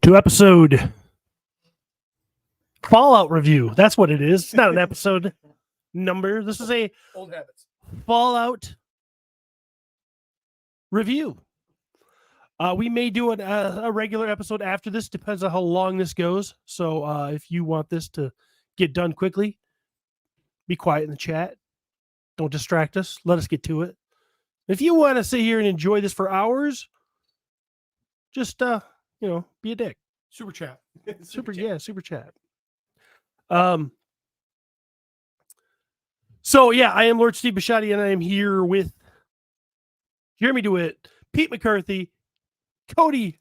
to episode Fallout review. That's what it is. It's not an episode number. This is a Old habits. Fallout review. We may do a regular episode after this. Depends on how long this goes. So if you want this to get done quickly, be quiet in the chat. Don't distract us. Let us get to it. If you want to sit here and enjoy this for hours, just be a dick. Super chat. Super chat. So yeah, I am Lord Steve Bisciotti, and I am here with Jeremy DeWitt, Pete McCarthy, Cody.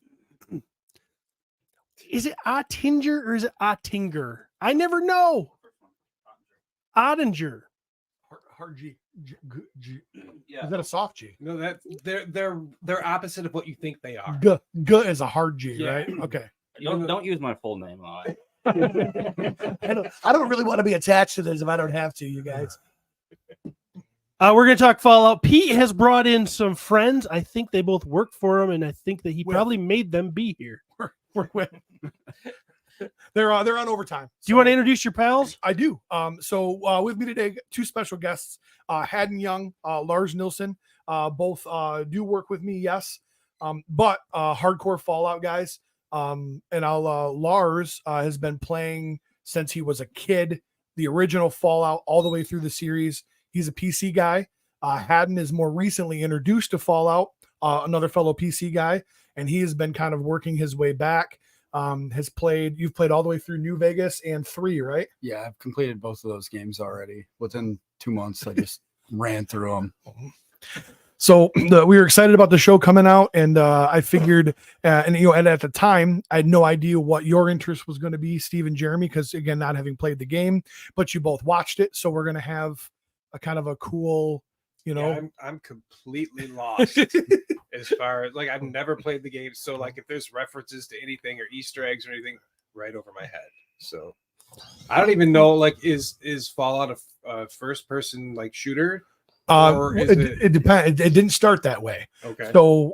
Is it Ottinger or is it Ottinger? I never know. Ottinger. Hard G. Yeah. Is that a soft G? No, that they're opposite of what you think they are. G is a hard G, Yeah. right? Okay. Don't use my full name on it. I don't really want to be attached to this if I don't have to, you guys. We're going to talk Fallout. Pete has brought in some friends. I think they both work for him, and I think that he probably made them be here. They're on overtime. Do you want to introduce your pals? I do. So with me today, two special guests, Haddon Young, Lars Nilsson, both do work with me, yes. But hardcore Fallout guys. And Lars has been playing since he was a kid, the original Fallout all the way through the series. He's a PC guy. Haddon is more recently introduced to Fallout, another fellow PC guy, and he has been kind of working his way back. You've played all the way through New Vegas and 3, right? Yeah, I've completed both of those games already. Within 2 months, I just ran through them. So we were excited about the show coming out, and I figured, and at the time, I had no idea what your interest was going to be, Steve and Jeremy, because again, not having played the game, but you both watched it, so we're going to have a kind of a cool, I'm completely lost as far as I've never played the game, so if there's references to anything or Easter eggs or anything, right over my head. So I don't even know is Fallout a first person shooter? Or it depends. It didn't start that way. Okay. So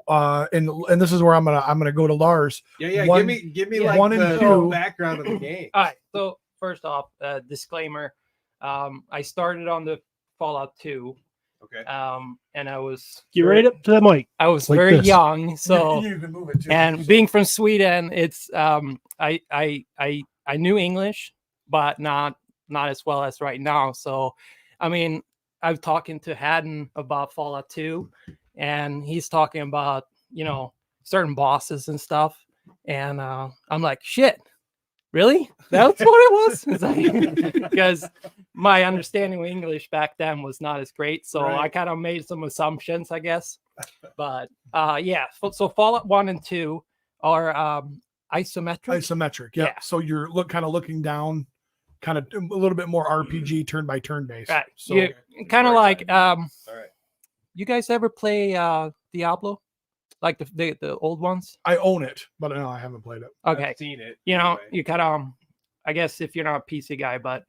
and this is where I'm gonna go to Lars. Yeah. Give me one and the two. background of the game. All right. So first off, disclaimer. I started on the Fallout 2. Okay. And I was Get right up to the mic. I was Like very this. young, so you can move it too. and being from Sweden, it's I knew English, but not as well as right now. So I mean, I'm talking to Haddon about Fallout 2, and he's talking about, certain bosses and stuff. And I'm like, shit, really? That's what it was? It's like, because my understanding of English back then was not as great. So Right. I kind of made some assumptions, I guess. But yeah, so Fallout 1 and 2 are isometric. Isometric, yeah. Yeah. So you're looking down, kind of a little bit more RPG turn by turn based. Right. So You kind of like All right. you guys ever play Diablo, like the old ones? I own it, but no, I haven't played it. Okay, I've seen it. you know, anyway. you kind of I guess if you're not a PC guy, but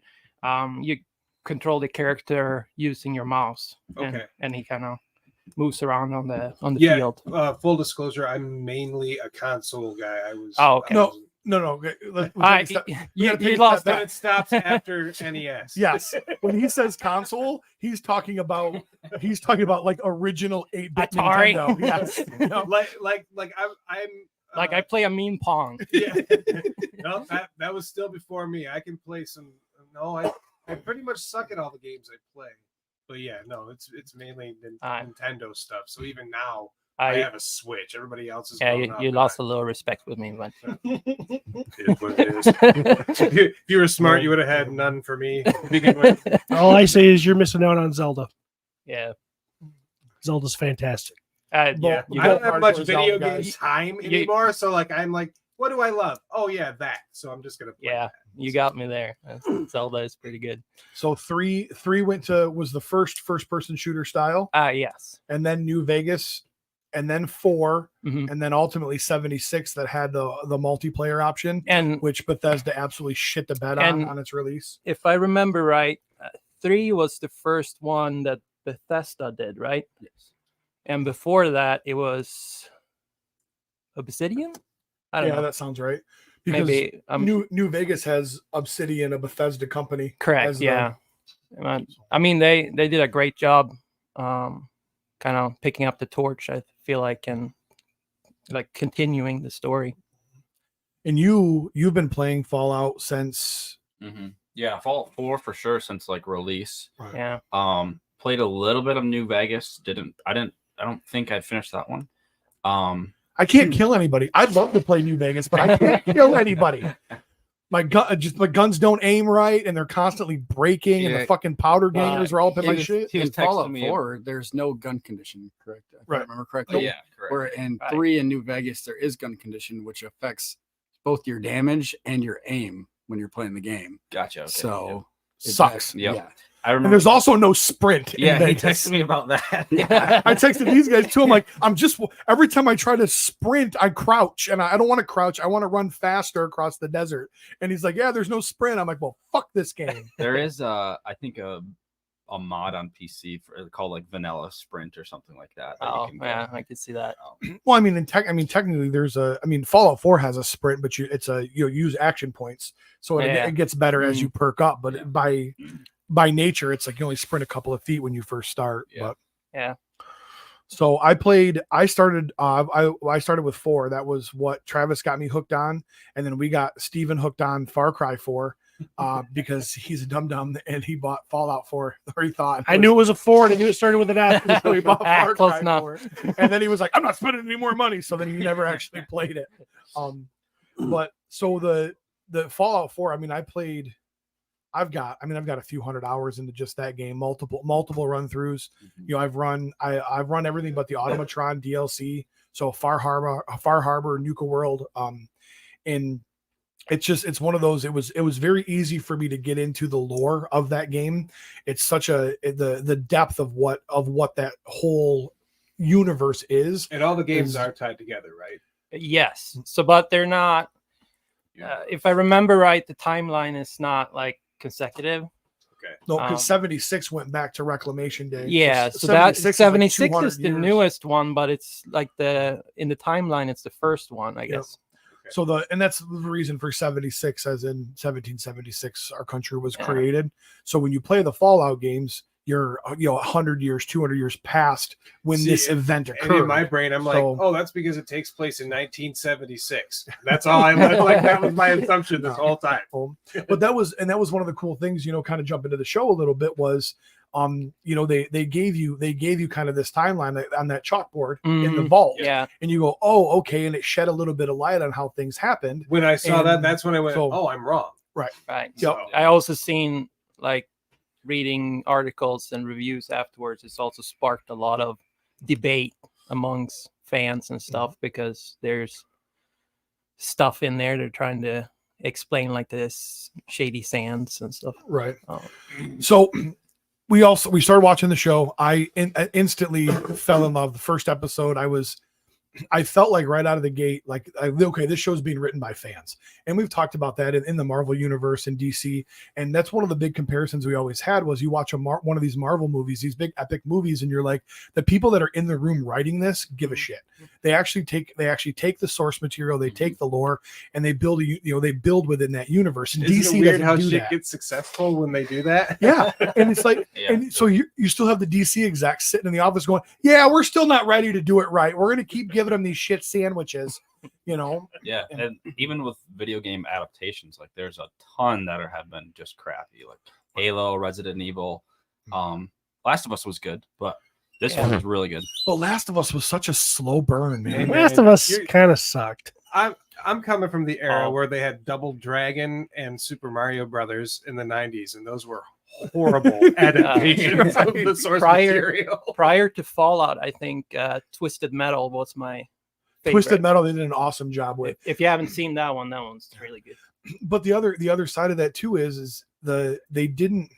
you control the character using your mouse. Okay. And he kind of moves around on the Yeah. field. Full disclosure, I'm mainly a console guy. I was. Oh, okay. No. No. You lost Then that. it stops after NES. Yes. When he says console, he's talking about like original 8-bit Atari. Nintendo. Yes. I'm Like I play a mean Pong. yeah. No, that was still before me. I can play some. No, I pretty much suck at all the games I play. But yeah, no, it's mainly Nintendo stuff. So even now, I have a Switch. Everybody else is. Yeah, going up you and lost a little respect with me, but It is what it is. If you were smart, you would have had none for me to begin with. All I say is you're missing out on Zelda. yeah. Zelda's fantastic. Yeah, you I don't got have much hardcore video Zelda game guys. time You- anymore. So I'm like, what do I love? Oh yeah, that. So I'm just gonna play Yeah, that. you got me there. Zelda is pretty good. So 3 was the first person shooter style, Yes. and then New Vegas, and then 4, Mhm. and then ultimately 76 that had the multiplayer option, And which Bethesda absolutely shit the bed And- on its release. if I remember right, 3 was the first one that Bethesda did, right? Yes. And before that, it was Obsidian. I don't Yeah, know. that sounds right. Because Maybe New Vegas has Obsidian, a Bethesda company. correct. as the- Yeah. I mean, they did a great job, kind of picking up the torch. I feel like, and like continuing the story. And you've been playing Fallout since Yeah, Fallout 4 for sure since like release. Yeah. Played a little bit of New Vegas. I don't think I finished that one. I can't kill anybody. I'd love to play New Vegas, but I can't kill anybody. My guns don't aim right, and they're constantly breaking, and the Yeah. fucking powder gangers are all up in my he was- shit. he was In Fallout texting me. 4, there's no gun condition, correct? If Right. I remember correctly. Yeah, correct. Where in Right. 3 in New Vegas, there is gun condition, which affects both your damage and your aim when you're playing the game. Gotcha. Okay, So it Sucks. Yep. Yeah. I And remember. there's also no sprint. yeah, in he Vegas. texted me about that. I texted these guys too. I'm like, every time I try to sprint, I crouch, and I don't want to crouch. I want to run faster across the desert. And he's like, yeah, there's no sprint. I'm like, well, fuck this game. There is I think a mod on PC called like Vanilla Sprint or something like that. that you Oh can get. yeah, I could see that. Well, I mean, technically, Fallout 4 has a sprint, but you use action points, so Yeah. it gets better as Mm. you perk up. But by nature, it's like you only sprint a couple of feet when you first start. Yeah. But Yeah. so I started with 4. That was what Travis got me hooked on, and then we got Steven hooked on Far Cry 4 because he's a dum and he bought Fallout 4, or he thought I knew it was a 4 and I knew it started with an F. so he bought Far Close Cry enough. 4. And then he was like, I'm not spending any more money. So then he never actually played it. But so the Fallout 4, I've got a few hundred hours into just that game, multiple run throughs. I've run everything but the Automatron DLC. So Far Harbor, Nuka World. And it's one of those, it was very easy for me to get into the lore of that game. It's such the depth of what that whole universe is. And all the games Is- are tied together, right? Yes. So, but they're not. If I remember right, the timeline is not like consecutive. No, because Um, 76 went back to Reclamation Day. Yeah. So that 76 200 is the years. newest one, but it's like in the timeline, it's the first one, I Yep. guess. So and that's the reason for 76, as in 1776, our country was Yeah. created. So when you play the Fallout games, you're 100 years, 200 years past when See, this event And occurred. in my brain, I'm like, So- oh, that's because it takes place in 1976. That's all I like. That was my assumption this whole time. But that was one of the cool things, kind of jump into the show a little bit was, they gave you kind of this timeline on that chalkboard in the Mhm. vault. Yeah. And you go, oh, okay. And it shed a little bit of light on how things happened. When I saw that, And that's when I went, so- oh, I'm wrong. Right. Yep. So, I also seen like reading articles and reviews afterwards. It's also sparked a lot of debate amongst fans and stuff because there's stuff in there they're trying to explain, like this shady sands and stuff. Right. Oh. So we started watching the show. I instantly fell in love. The first episode, I felt like right out of the gate, like, okay, this show's being written by fans. And we've talked about that in the Marvel universe in DC. And that's one of the big comparisons we always had was you watch one of these Marvel movies, these big epic movies, and you're like, the people that are in the room writing this give a shit. They actually take the source material, they take the lore, and they build they build within that universe. And isn't DC it weird doesn't how do shit that. gets successful when they do that? Yeah. And it's like, Yeah. and so you still have the DC execs sitting in the office going, yeah, we're still not ready to do it right. We're going to keep giving them these shit sandwiches, Yeah, and even with video game adaptations, like there's a ton that have been just crappy, like Halo, Resident Evil. Last of Us was good, but this one was really good. But Last of Us was such a slow burn, man. Man, Last of Us you're- kind of sucked. I'm coming from the era Oh. where they had Double Dragon and Super Mario Brothers in the 90s, and those were horrible adaptations of the source material. Prior to Fallout, I think Twisted Metal was my favorite. Twisted Metal, they did an awesome job with. If you haven't seen that one's really good. But the other side of that too is they didn't.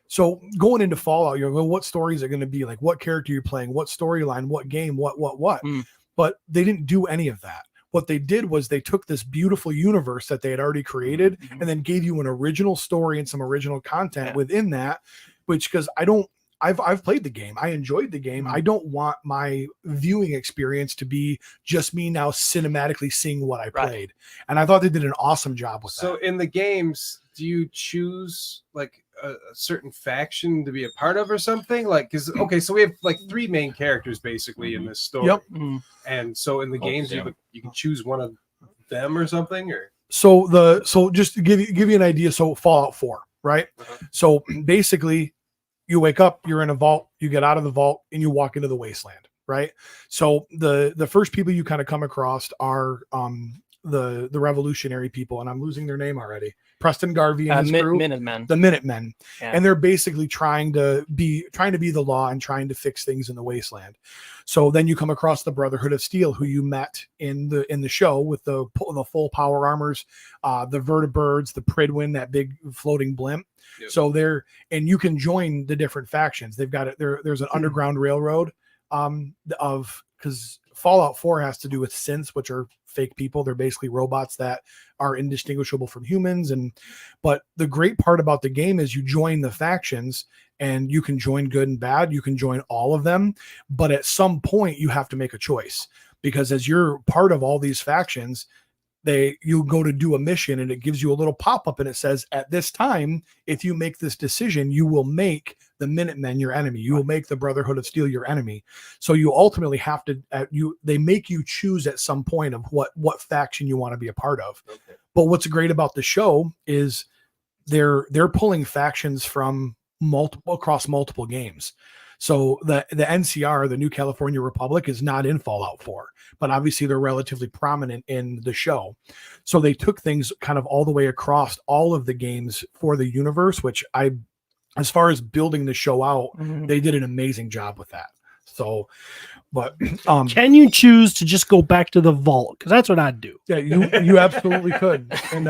So going into Fallout, you're going, what story is it going to be? Like, what character you're playing, what storyline, what game, what. Mm. But they didn't do any of that. What they did was they took this beautiful universe that they had already created and then gave you an original story and some original content Yeah. within that, which, because I don't I've played the game. I enjoyed the game. I don't want my viewing experience to be just me now cinematically seeing what I Right. played. And I thought they did an awesome job with So that. in the games, do you choose like a certain faction to be a part of or something? Like, because okay, so we have like 3 main characters basically in this story. Yep. Mhm. And so in the games, yeah. you can choose one of them or something, or So just to give you an idea, so Fallout 4, right? Uh-huh. So basically, you wake up, you're in a vault, you get out of the vault, and you walk into the wasteland, right? So the first people you kind of come across are the revolutionary people, and I'm losing their name already. Preston Garvey and his crew, Minutemen. the Minutemen, Yeah. and they're basically trying to be the law and trying to fix things in the wasteland. So then you come across the Brotherhood of Steel, who you met in the show with the full power armors, the Vertibirds, the Pridwin, that big floating blimp. Yep. So and you can join the different factions. They've got it. There's an underground railroad because Fallout 4 has to do with synths, which are fake people. They're basically robots that are indistinguishable from humans. But the great part about the game is you join the factions and you can join good and bad. You can join all of them. But at some point you have to make a choice, because as you're part of all these factions, you go to do a mission and it gives you a little pop-up and it says, at this time, if you make this decision, you will make the Minutemen your enemy. You will make the Brotherhood of Steel your enemy. So you ultimately have to they make you choose at some point of what faction you want to be a part of. okay. But what's great about the show is they're pulling factions from across multiple games. So the NCR, the New California Republic, is not in Fallout 4, but obviously they're relatively prominent in the show. So they took things kind of all the way across all of the games for the universe, which as far as building the show out, Mhm. they did an amazing job with that. So, but Can you choose to just go back to the vault? Because that's what I'd do. yeah, you absolutely could, and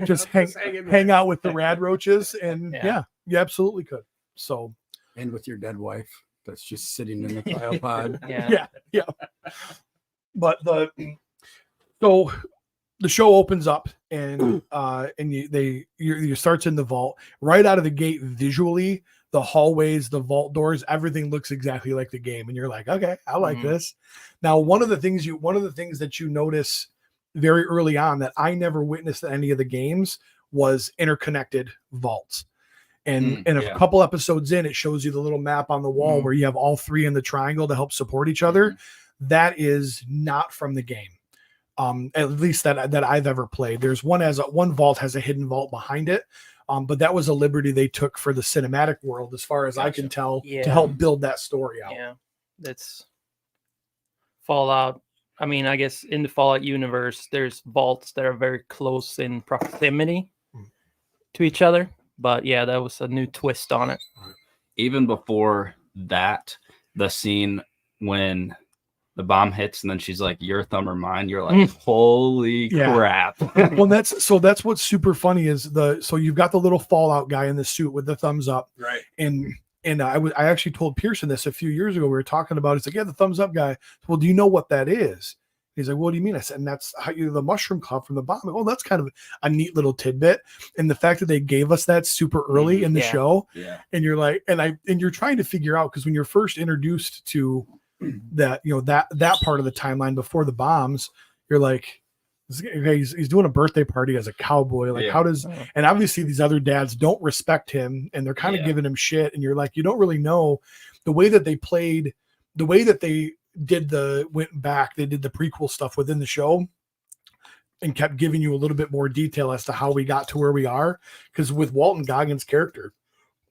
just hang in hang out with the rad roaches, and Yeah. yeah, you absolutely could. So And with your dead wife that's just sitting in the cryopod. Yeah. yeah. But so the show opens up and you starts in the vault right out of the gate. Visually, the hallways, the vault doors, everything looks exactly like the game, and you're like, okay, I like Mhm. this. Now, one of the things that you notice very early on that I never witnessed in any of the games was interconnected vaults. And a yeah. couple episodes in, it shows you the little map on the wall where you have all 3 in the triangle to help support each other. That is not from the game. At least that I've ever played. There's one vault has a hidden vault behind it. But that was a liberty they took for the cinematic world, as far as I can tell, Yeah. to help build that story out. Yeah, that's Fallout. I mean, I guess in the Fallout universe, there's vaults that are very close in proximity to each other. But yeah, that was a new twist on it. Even before that, the scene when the bomb hits and then she's like, your thumb or mine, you're like, holy Yeah. crap. Well, that's what's super funny is so you've got the little Fallout guy in the suit with the thumbs up, Right. and I actually told Pearson this a few years ago. We were talking about it. It's like, yeah, the thumbs up guy. Well, do you know what that is? He's like, what do you mean? I said, and that's how the mushroom cloud from the bomb. Oh, that's kind of a neat little tidbit. And the fact that they gave us that super early in the Yeah. show, Yeah. and you're like, and you're trying to figure out, because when you're first introduced to that, that part of the timeline before the bombs, you're like, okay, he's doing a birthday party as a cowboy. Like, Yeah. how does, Oh. and obviously these other dads don't respect him and they're kind of Yeah. giving him shit. And you're like, you don't really know the way that they played, the way that they did they did the prequel stuff within the show and kept giving you a little bit more detail as to how we got to where we are. Because with Walton Goggins' character,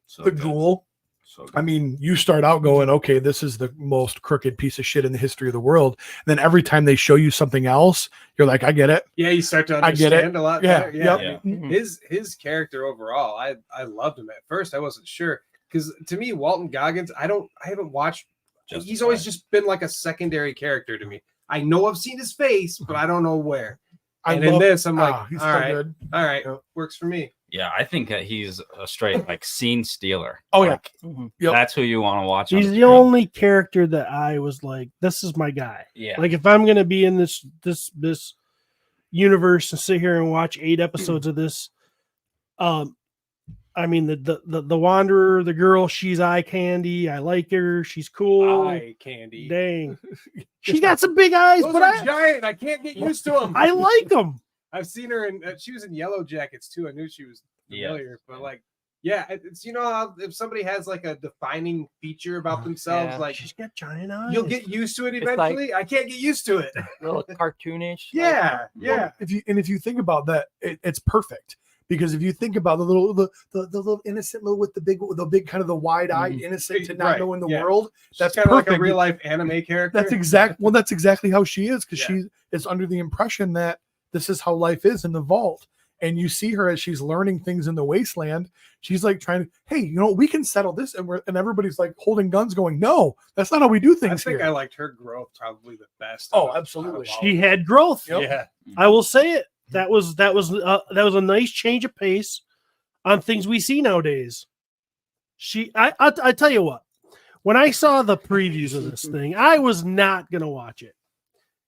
So the good. ghoul, So good. I mean, you start out going, okay, this is the most crooked piece of shit in the history of the world. And then every time they show you something else, you're like, I get it. Yeah, you start to I get it. understand a lot Yeah, better. yep. Yeah. Mhm. His character overall, I loved him at first. I wasn't sure because to me, Walton Goggins, I haven't watched. He's always just been like a secondary character to me. I know I've seen his face, but I don't know where. And in this, I'm like, he's all so right, good. all right, Yep. works for me. Yeah, I think that he's a straight like scene stealer. Oh, yeah. Like, Mhm. Yep. That's who you want to watch. on He's the screen. only character that I was like, this is my guy. Yeah. Like, if I'm gonna be in this universe and sit here and watch 8 episodes of this, I mean, the Wanderer, the girl, she's eye candy. I like her. She's cool. Eye candy. Dang, she's got some big eyes, Those but are giant. I can't get used to them. I like them. I've seen her in. She was in Yellow Jackets too. I knew she was Yeah. familiar, but like, yeah, it's how if somebody has like a defining feature about themselves, Yeah. like She's got giant eyes. you'll get used to it It's like- eventually. I can't get used to it. A little cartoonish. Yeah, yeah. If you think about that, it's perfect. Because if you think about the little innocent little with the big kind of the wide-eyed innocent to not Right, knowing the yeah. world, that's Kind of like a perfect. real life anime character. That's exactly how she is, because Yeah. she is under the impression that this is how life is in the vault. And you see her as she's learning things in the wasteland. She's like trying to, hey, we can settle this, and everybody's like holding guns, going, no, that's not how we do I things think here. I liked her growth probably the best. Oh, out of absolutely. all She of had growth. Yep. them. Yeah. I will say it. That was a nice change of pace on things we see nowadays. I tell you what, when I saw the previews of this thing, I was not gonna watch it.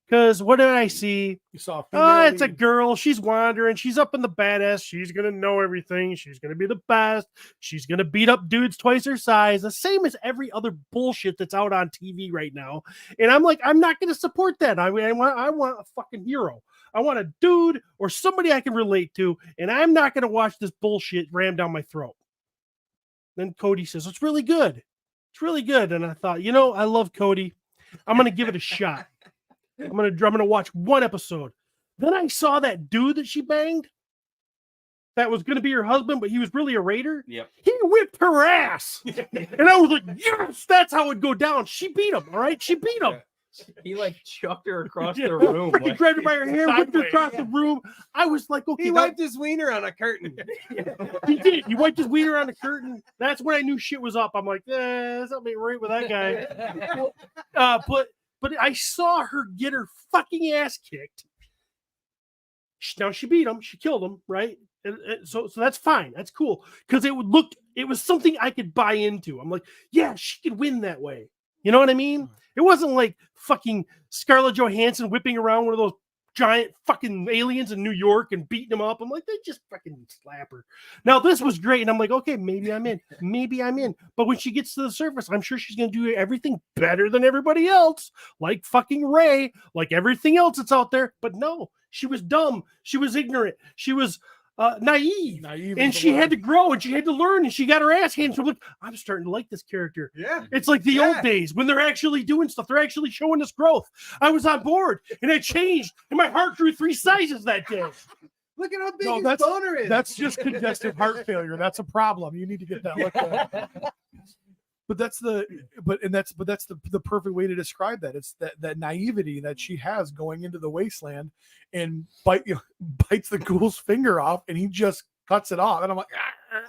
Because what did I see? You saw, It's a girl. She's wandering. She's up in the badass. She's gonna know everything. She's gonna be the best. She's gonna beat up dudes twice her size. The same as every other bullshit that's out on TV right now. And I'm like, I'm not gonna support that. I want a fucking hero. I want a dude or somebody I can relate to, and I'm not gonna watch this bullshit rammed down my throat. Then Cody says, it's really good. It's really good. And I thought, I love Cody. I'm gonna give it a shot. I'm gonna watch one episode. Then I saw that dude that she banged. That was gonna be her husband, but he was really a raider. Yep. He whipped her ass, and I was like, "Yes, that's how it go down." She beat him. All right, she beat him. He like chucked her across Yeah. the room. Freaking like- grabbed her by her hair, whipped her Sideways, across the room. I was like, "Okay." He that- wiped his wiener on a curtain. He did. He wiped his wiener on the curtain. That's when I knew shit was up. I'm like, something ain't right with that guy. But I saw her get her fucking ass kicked. Now she beat him. She killed him, right? And so that's fine. That's cool because it was something I could buy into. I'm like, yeah, she could win that way. You know what I mean? It wasn't like fucking Scarlett Johansson whipping around one of those giant fucking aliens in New York and beating them up. I'm like, they just fucking slap her. Now this was great, and I'm like, okay, maybe I'm in. Maybe I'm in. But when she gets to the surface, I'm sure she's gonna do everything better than everybody else, like fucking Ray, like everything else that's out there. But no, she was dumb. She was ignorant. She was naive. And she had to grow and she had to learn and she got her ass handed. So I'm like, I'm starting to like this character. Yeah. It's like the Yeah. old days when they're actually doing stuff. They're actually showing us growth. I was on board and it changed and my heart grew 3 sizes that day. Look at how big No, his that's- boner is. That's just congestive heart failure. That's a problem. You need to get that looked at. But that's the perfect way to describe that. It's that naivety that she has going into the wasteland and bites the ghoul's finger off and he just cuts it off. And I'm like,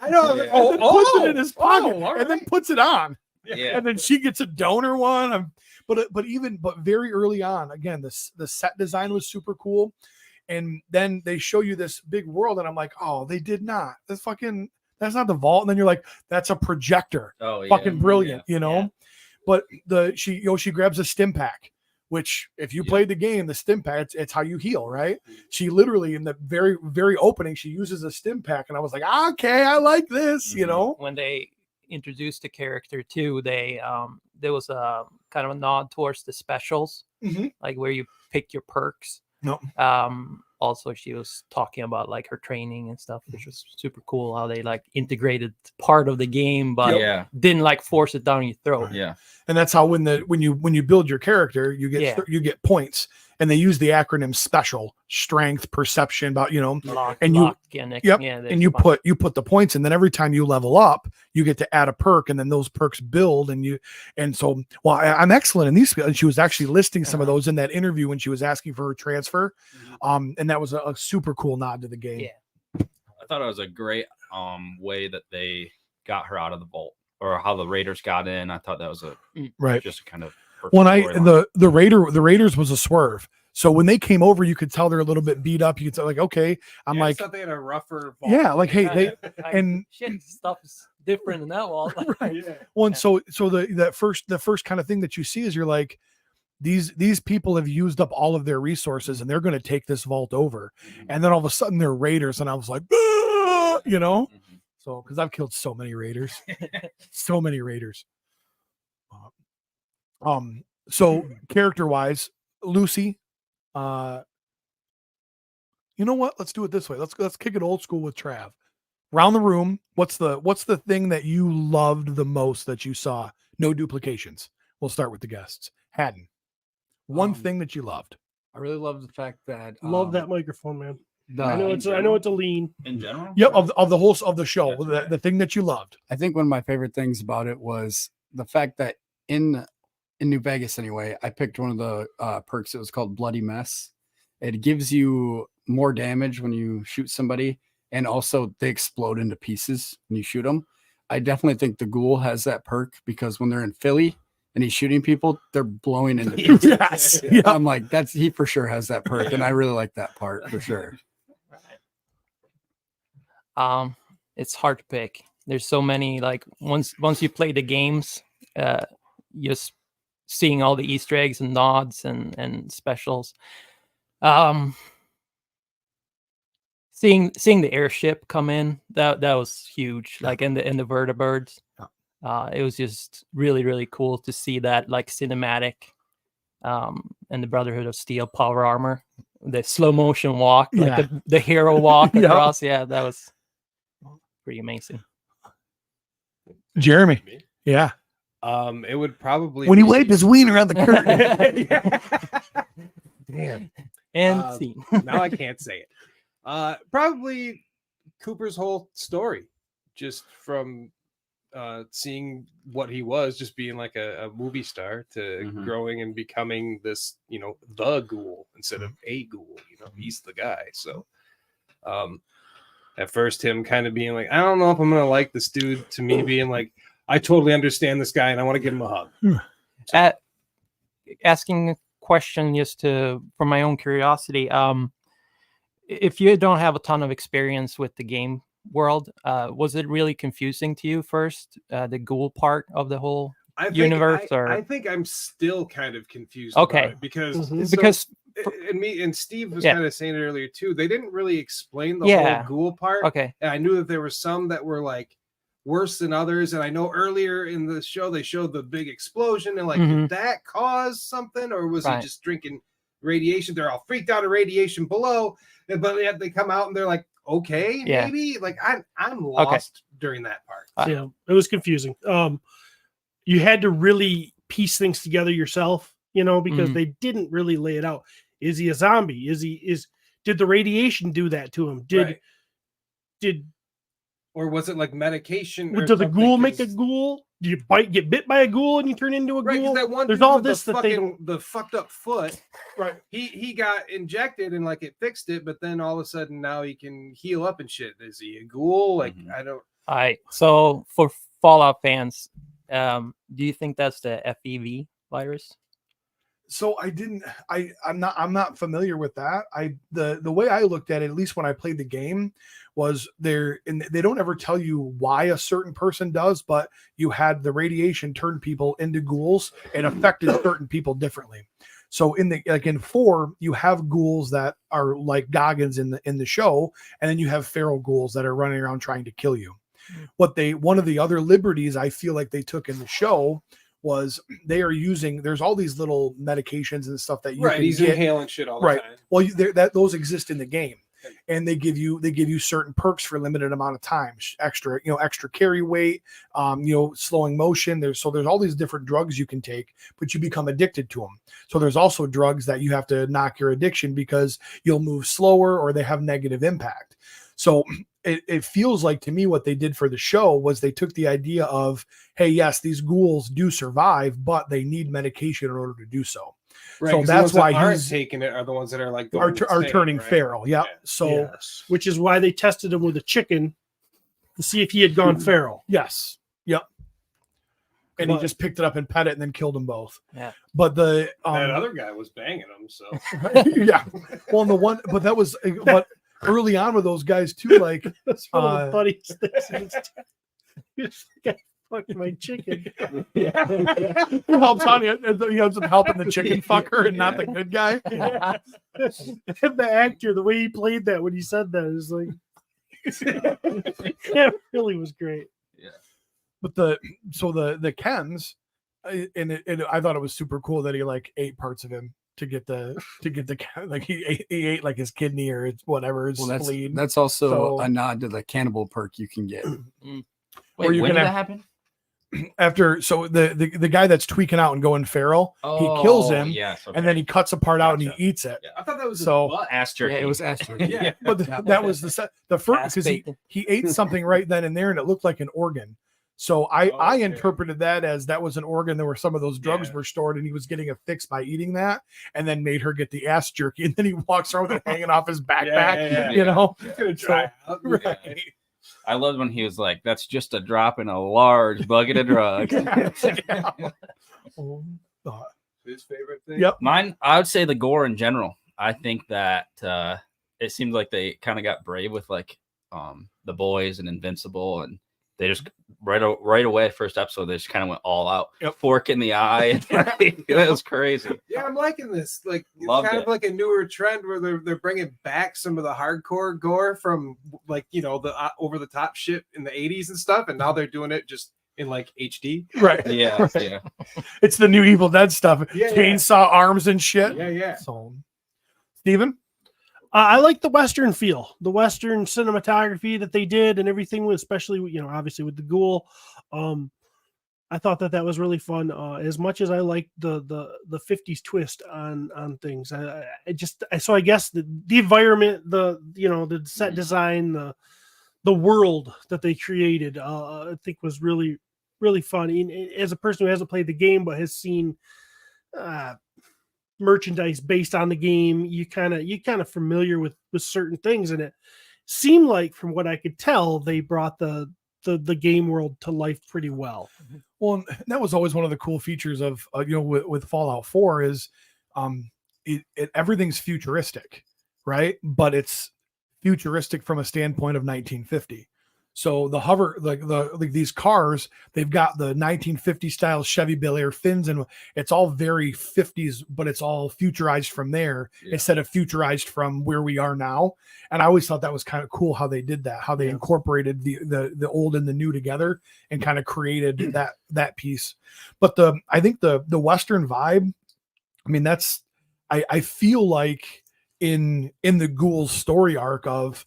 I know. Yeah. and then puts it in his pocket all and then right. puts it on. Yeah. And then she gets a donor one. But very early on, again, the set design was super cool. And then they show you this big world, and I'm like, oh, they did not. That's not the vault. And then you're like, that's a projector. Oh, yeah. Fucking brilliant, Yeah. know. But she grabs a stim pack, which if you Yeah. played the game, the stim pack, it's how you heal, right? She literally in the very, very opening, she uses a stim pack, and I was like, okay, I like this, you Mhm. know. When they introduced the character too, they there was a kind of a nod towards the specials, Mhm. like where you pick your perks. No. Also, she was talking about like her training and stuff, which was super cool. How they like integrated part of the game, but Yeah. didn't like force it down your throat. Yeah. And that's how when you build your character, you get Yeah. you get points, and they use the acronym special, strength, perception, about Lock, And you- lock, and Yep, yeah, there's and you a bunch. put the points, and then every time you level up, you get to add a perk, and then those perks build, and so I'm excellent in these. And she was actually listing some of those in that interview when she was asking for her transfer, and that was a super cool nod to the game. Yeah. I thought it was a great way that they got her out of the vault, or how the Raiders got in. I thought that was Right. just kind of perfect When storyline. the Raiders was a swerve. So when they came over, you could tell they're a little bit beat up. You could tell, like, okay, I'm Yeah, I like, thought they had a rougher vault. yeah, like, hey, they Like, and shit stuff is different in that wall. right. Yeah. Well, and so the first kind of thing that you see is you're like, these people have used up all of their resources and they're going to take this vault over, and then all of a sudden they're raiders, and I was like, "Ah!" you know. Mhm. So, because I've killed so many raiders, so many raiders. So character wise, Lucy, you know what? Let's do it this way. Let's kick it old school with Trav. Round the room. What's the thing that you loved the most that you saw? No duplications. We'll start with the guests. Haddon, one thing that you loved. I really love the fact that Love that microphone, man. the- I know it's a lean. In general, Yep, of the whole of the show, the thing that you loved. I think one of my favorite things about it was the fact that in New Vegas anyway, I picked one of the perks. It was called Bloody Mess. It gives you more damage when you shoot somebody, and also they explode into pieces when you shoot them. I definitely think the Ghoul has that perk because when they're in Philly and he's shooting people, they're blowing into pieces. Yes. Yeah. I'm like, he for sure has that perk, and I really like that part for sure. It's hard to pick. There's so many, like once you play the games, just seeing all the Easter eggs and nods and specials. Seeing the airship come in, that was huge. Like in the vertibirds. It was just really, really cool to see that like cinematic and the Brotherhood of Steel power armor, the slow motion walk, like the hero walk Yeah. across. Yeah, that was pretty amazing. Jeremy. Yeah. It would probably When he be- waved his wiener on the curtain. Damn. And scene. Now I can't say it. Probably Cooper's whole story, just from seeing what he was, just being like a movie star to Mhm. growing and becoming this, the Ghoul instead of a Ghoul. He's the guy. So, at first, him kind of being like, I don't know if I'm gonna like this dude. To me, being like, I totally understand this guy and I want to give him a hug. Asking a question just for my own curiosity. If you don't have a ton of experience with the game world, was it really confusing to you first, the Ghoul part of the whole universe? I think I'm still kind of confused. Okay. About it because Mhm. because and me and Steve was Yeah. kind of saying it earlier too. They didn't really explain the Yeah. whole Ghoul part. okay, And I knew that there were some that were like worse than others. And I know earlier in the show they showed the big explosion and like, Mhm. did that cause something, or was Right. he just drinking radiation? They're all freaked out of radiation below, but yet they come out and they're like, okay, Yeah. maybe. Like I'm lost during that part. Yeah, it was confusing. You had to really piece things together yourself, because Mhm. they didn't really lay it out. Is he a zombie? Did the radiation do that to him? Right. Did Or was it like medication? or does the something? ghoul make a 'Cause- ghoul? Do you get bit by a ghoul and you turn into a Right, ghoul? because that one There's dude all with this the that they fucking- don't. the fucked up foot. Right. He got injected and like it fixed it, but then all of a sudden now he can heal up and shit. Is he a ghoul? Like Mhm. I don't. all right. So for Fallout fans, do you think that's the FEV virus? So I'm not familiar with that. The way I looked at it, at least when I played the game, was and they don't ever tell you why a certain person does, but you had the radiation turn people into ghouls and affected certain people differently. So in 4, you have ghouls that are like Goggins in the show, and then you have feral ghouls that are running around trying to kill you. One of the other liberties I feel like they took in the show was they are using. There's all these little medications and stuff that you Right, can he's get. inhaling shit all the Right. time. Well, those exist in the game, and they give you certain perks for a limited amount of time, extra carry weight, slowing motion. There's all these different drugs you can take, but you become addicted to them. So there's also drugs that you have to knock your addiction because you'll move slower or they have negative impact. So it feels like to me what they did for the show was they took the idea of, hey, yes, these ghouls do survive, but they need medication in order to do so. Right, So 'cause the that's ones that why aren't he's taking it are the ones that are like are going insane, turning right? feral. Yeah. Yeah. So Which is why they tested him with a chicken to see if he had gone feral. yes. Yep. And he But- just picked it up and pet it and then killed them both. Yeah. But the That other guy was banging him, so yeah. Well, but that was but early on with those guys too, like That's one of the Uh, funniest things. This guy fucked my chicken. he helps on it. He ends up helping the chicken fucker and not the good guy. And the actor, the way he played that when he said that is like, It really was great. But the chems, I thought it was super cool that he like ate parts of him to get the like he ate like his kidney or his whatever his Well, spleen. that's also So- a nod to the cannibal perk you can get. Wait, Or you when can did have- that happen? After so the guy that's tweaking out and going feral, he kills him Yes, and then he cuts a part out and Gotcha. he eats it. I thought that was So- a butt. ass jerky. Yeah, it was Astro. Yeah. But that was the first Ass because bacon. he ate something right then and there and it looked like an organ. So I Okay. interpreted that as that was an organ. There were some of those drugs Yeah. were stored and he was getting a fix by eating that and then made her get the ass jerky and then he walks around with it hanging off his backpack. yeah. You know, Gonna try out. right? I loved when he was like, "That's just a drop in a large bucket of drugs." Yeah. Oh, God. His favorite thing. Yep. Mine, I would say the gore in general. I think that it seems like they kind of got brave with like the boys and Invincible, and they just right away first episode they just kind of went all out, Yep. fork in the eye. That was crazy. Yeah, I'm liking this. Like, it's Loved kind of it. like a newer trend where they're bringing back some of the hardcore gore from like the over the top shit in the 80s and stuff, and now they're doing it just in like HD. Right. Yeah, yeah. It's the new Evil Dead stuff. Yeah, yeah. Chainsaw arms and shit. Yeah. So, Steven? I like the Western feel, the Western cinematography that they did, and everything, especially obviously with the ghoul. I thought that was really fun. As much as I liked the 50s twist on things, I guess the environment, the set design, the world that they created, I think was really really fun. And as a person who hasn't played the game but has seen merchandise based on the game, you kind of familiar with certain things, and it seemed like, from what I could tell, they brought the game world to life pretty well. Well, and that was always one of the cool features of with Fallout 4 is everything's futuristic, right? But it's futuristic from a standpoint of 1950. So the hover, like these cars, they've got the 1950 style Chevy Bel Air fins, and it's all very 50s, but it's all futurized from there instead of futurized from where we are now. And I always thought that was kind of cool how they did that, how they incorporated the old and the new together and kind of created that piece. But I think the Western vibe, I mean, that's I feel like in the Ghoul's story arc of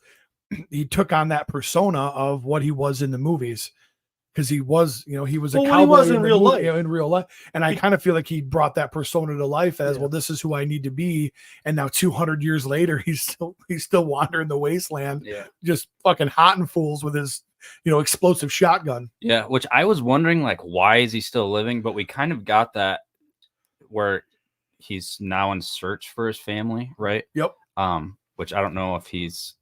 he took on that persona of what he was in the movies, because he was a Well, cowboy he was in the real movie, life. in real life. And I kind of feel like he brought that persona to life as well. This is who I need to be. And now 200 years later, he's still wandering the wasteland, just fucking hotting fools with his explosive shotgun. Yeah, which I was wondering, like, why is he still living? But we kind of got that where he's now in search for his family, right? Yep. Which I don't know if he's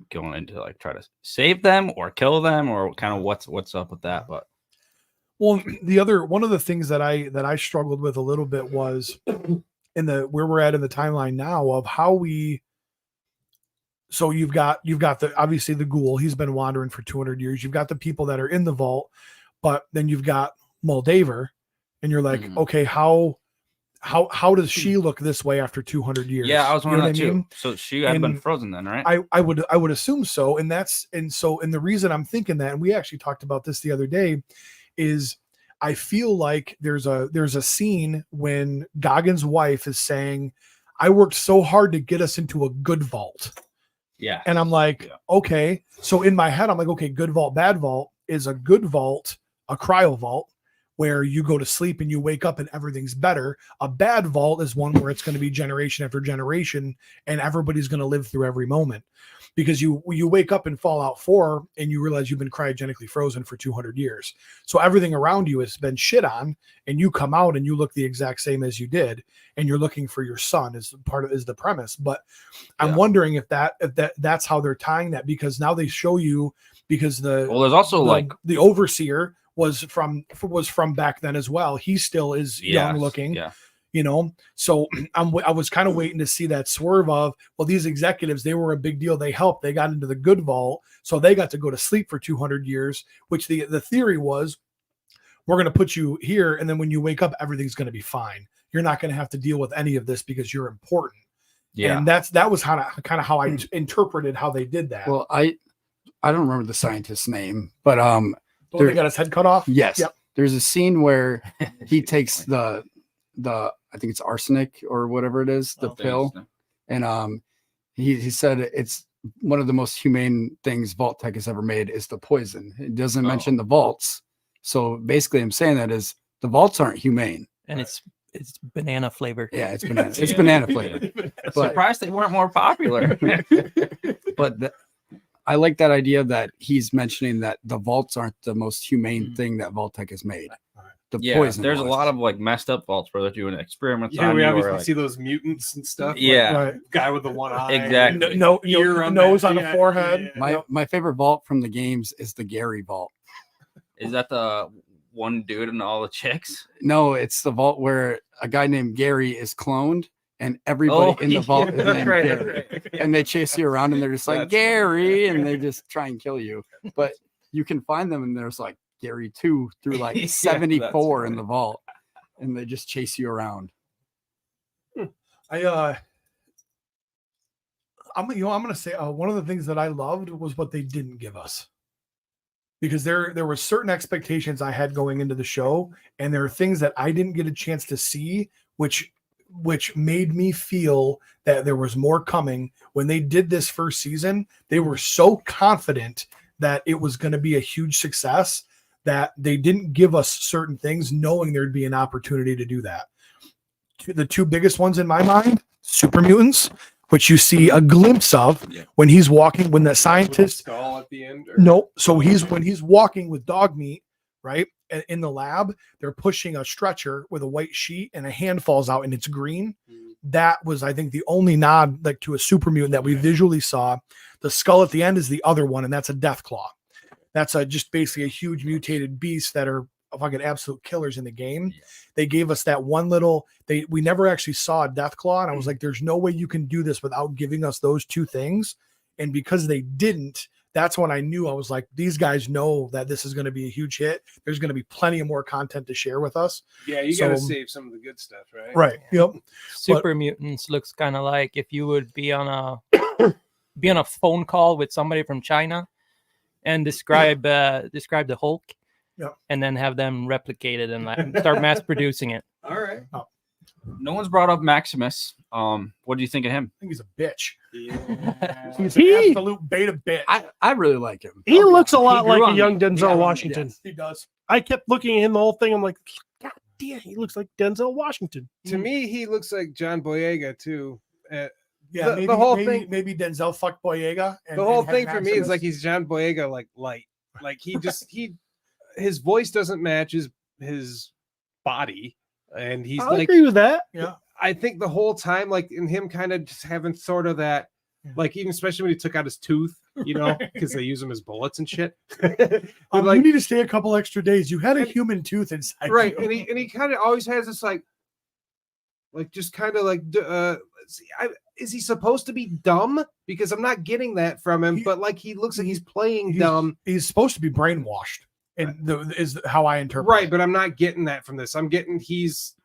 going into like try to save them or kill them or kind of what's up with that. But Well, one of the things that I struggled with a little bit was in where we're at in the timeline now of how so you've got obviously the ghoul, he's been wandering for 200 years. You've got the people that are in the vault, but then you've got Moldaver, and you're like, okay, how does she look this way after 200 years? yeah, I was wondering that what I too. mean? So she had been And frozen then, right? I would assume so. And the reason I'm thinking that, and we actually talked about this the other day, is I feel like there's a scene when Goggins' wife is saying, I worked so hard to get us into a good vault. Yeah. And I'm like, okay. So in my head, I'm like, okay, good vault, bad vault. Is a good vault a cryo vault where you go to sleep and you wake up and everything's better? A bad vault is one where it's going to be generation after generation and everybody's going to live through every moment, because you wake up in Fallout 4 and you realize you've been cryogenically frozen for 200 years. So everything around you has been shit on, and you come out and you look the exact same as you did, and you're looking for your son is the premise. But I'm wondering if that's how they're tying that, because now they show you, because there's also the overseer was from back then as well. He still is young looking. Yeah. So I was kind of waiting to see that swerve of, well, these executives, they were a big deal. They helped. They got into the good vault, so they got to go to sleep for 200 years, which the theory was, we're going to put you here, and then when you wake up, everything's going to be fine. You're not going to have to deal with any of this because you're important. Yeah. And that was kind of how I interpreted how they did that. Well, I don't remember the scientist's name, but The one that got his head cut off. yes, Yep. there's a scene where he takes the I think it's arsenic or whatever it is, the pill, and he said it's one of the most humane things Vault Tech has ever made is the poison. It doesn't mention the vaults. So basically I'm saying that is the vaults aren't humane. And it's banana flavored. Yeah, it's banana. It's banana flavored. But Surprised they weren't more popular. I like that idea that he's mentioning that the vaults aren't the most humane thing that Vault Tech has made. The Yeah, poison. there's a was. lot of like messed up vaults where they're doing experiments Yeah, on we you. obviously Or, like, see those mutants and stuff. Yeah. Right. Guy with the one eye. Exactly. No, Ear on nose that- on the yeah, forehead. yeah. My favorite vault from the games is the Gary vault. Is that the one dude and all the chicks? No, it's the vault where a guy named Gary is cloned and everybody in the vault is that's named right, Gary. that's right. And they chase you around and they're just like That's Gary and they just try and kill you. But you can find them and there's like Gary 2 through like Yeah, 74 in that's the vault and they just chase you around. I'm gonna say one of the things that I loved was what they didn't give us, because there were certain expectations I had going into the show, and there are things that I didn't get a chance to see, which made me feel that there was more coming. When they did this first season, they were so confident that it was going to be a huge success that they didn't give us certain things, knowing there'd be an opportunity to do that. The two biggest ones in my mind, super mutants, which you see a glimpse of when he's walking, when the Little scientist, skull at the end. Or... no, so when he's walking with dog meat, right, in the lab, they're pushing a stretcher with a white sheet and a hand falls out and it's green. That was, I think, the only nod like to a super mutant that we visually saw. The skull at the end is the other one, and that's a Deathclaw. That's just basically a huge mutated beast that are fucking absolute killers in the game. They gave us that one little. We never actually saw a Deathclaw, and I was like, "There's no way you can do this without giving us those two things." And because they didn't, that's when I knew. I was like, "These guys know that this is going to be a huge hit. There's going to be plenty of more content to share with us." Yeah, you got to So- save some of the good stuff, right? Right. Yep. Super mutants looks kind of like if you would be on a phone call with somebody from China and describe the Hulk, Yep. and then have them replicate it and like, start mass producing it. All right. No one's brought up Maximus. What do you think of him? I think he's a bitch. Yeah. He's an absolute beta bitch. I really like him. He looks a lot grew like a on young me. Denzel Yeah, Washington. yes, he does. I kept looking at him the whole thing. I'm like, God damn, he looks like Denzel Washington. To me, he looks like John Boyega too. Yeah, The- maybe, the whole maybe, thing- maybe Denzel fucked Boyega. And, The whole and had thing for me is Maximus. like he's John Boyega, like light. Like his voice doesn't match his body, and he's I like. agree with that. yeah. I think the whole time, like in him, kind of just having sort of that, like even especially when he took out his tooth, you know, because they use them as bullets and shit. But like, you need to stay a couple extra days. You had a human tooth inside. right, you. and he kind of always has this like just kind of like is he supposed to be dumb? Because I'm not getting that from him, but like he looks like he's playing he's- dumb. He's supposed to be brainwashed, and is how I interpret. Right, it. but I'm not getting that from this. I'm getting he's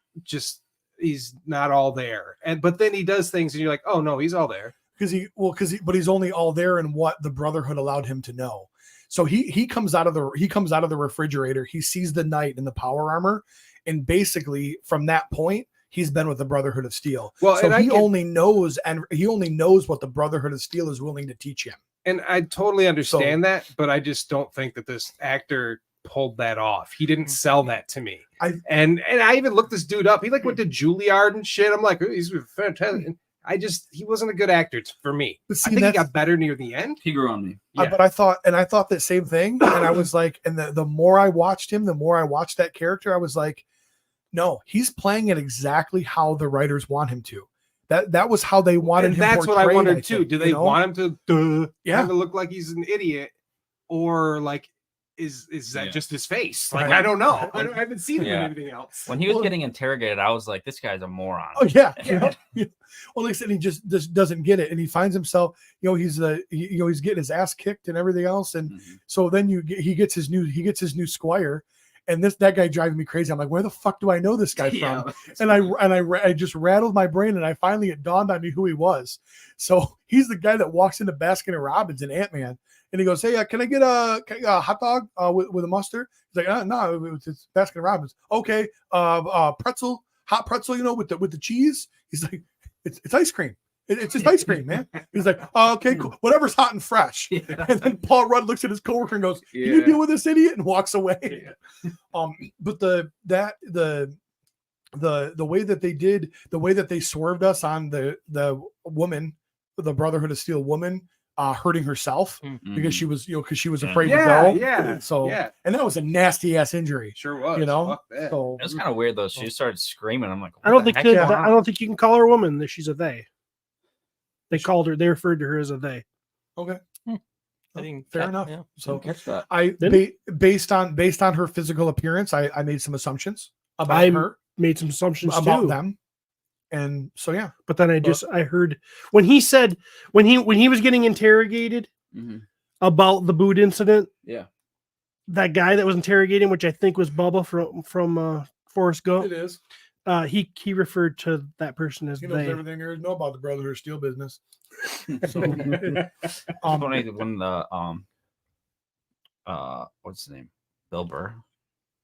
not all there. But then he does things and you're like, oh no, he's all there. But he's only all there in what the Brotherhood allowed him to know. So he comes out of the refrigerator. He sees the knight in the power armor, and basically from that point, he's been with the Brotherhood of Steel. Well, so and he only knows what the Brotherhood of Steel is willing to teach him. And I totally understand that, but I just don't think that this actor pulled that off. He didn't sell that to me. And I even looked this dude up. He like went to Juilliard and shit. I'm like, oh, he's fantastic. And he wasn't a good actor for me. But see, I think he that's- got better near the end. He grew on me. Yeah. But I thought the same thing. And I was like, and the more I watched him, the more I watched that character, I was like, no, he's playing it exactly how the writers want him to. That was how they wanted And him. that's what I portrayed, wondered too. think, Do you they know? want him to Yeah. kind of look like he's an idiot, or like is that Yeah. just his face? Like Right. I don't know. I haven't seen him Yeah. in anything else. When he was Well- getting interrogated, I was like, this guy's a moron. Oh yeah. Yeah. Well, like I said, he just doesn't get it, and he finds himself, he's getting his ass kicked and everything else, and Mhm. so then he gets his new squire, And that guy driving me crazy. I'm like, where the fuck do I know this guy Yeah, from? that's And weird. I just rattled my brain, and I finally it dawned on me who he was. So he's the guy that walks into Baskin and Robbins and Ant-Man, and he goes, "Hey, can I get a hot dog with a mustard?" He's like, "No, it's Baskin and Robbins." Okay, pretzel, hot pretzel, with the cheese. He's like, "It's ice cream. It's just ice cream, man." He's like, "Oh, okay, cool. Whatever's hot and fresh." And then Paul Rudd looks at his coworker and goes, "Can you Yeah. deal with this idiot?" and walks away. Yeah. But the way that they swerved us on the woman, the Brotherhood of Steel woman, hurting herself because she was afraid to Yeah, go. yeah. So yeah, and that was a nasty ass injury. sure was. You know? Fuck that. So It was kind of weird though. She started screaming. I'm like, I don't think what the heck's that, going I on? don't think you can call her a woman. That she's a they. They called her. They referred to her as a they. okay, I think fair that- enough. yeah. So Catch that. I based on her physical appearance, I made some assumptions about I'm- her, Made some assumptions about too. them, and so yeah. But then I heard when he said when he was getting interrogated Mhm. about the boot incident, Yeah. that guy that was interrogating, which I think was Bubba from Forrest Gump, It is. he referred to that person as He knows they. everything there is to know about the Brotherhood of Steel business. So, It's funny when the what's his name? Bill Burr.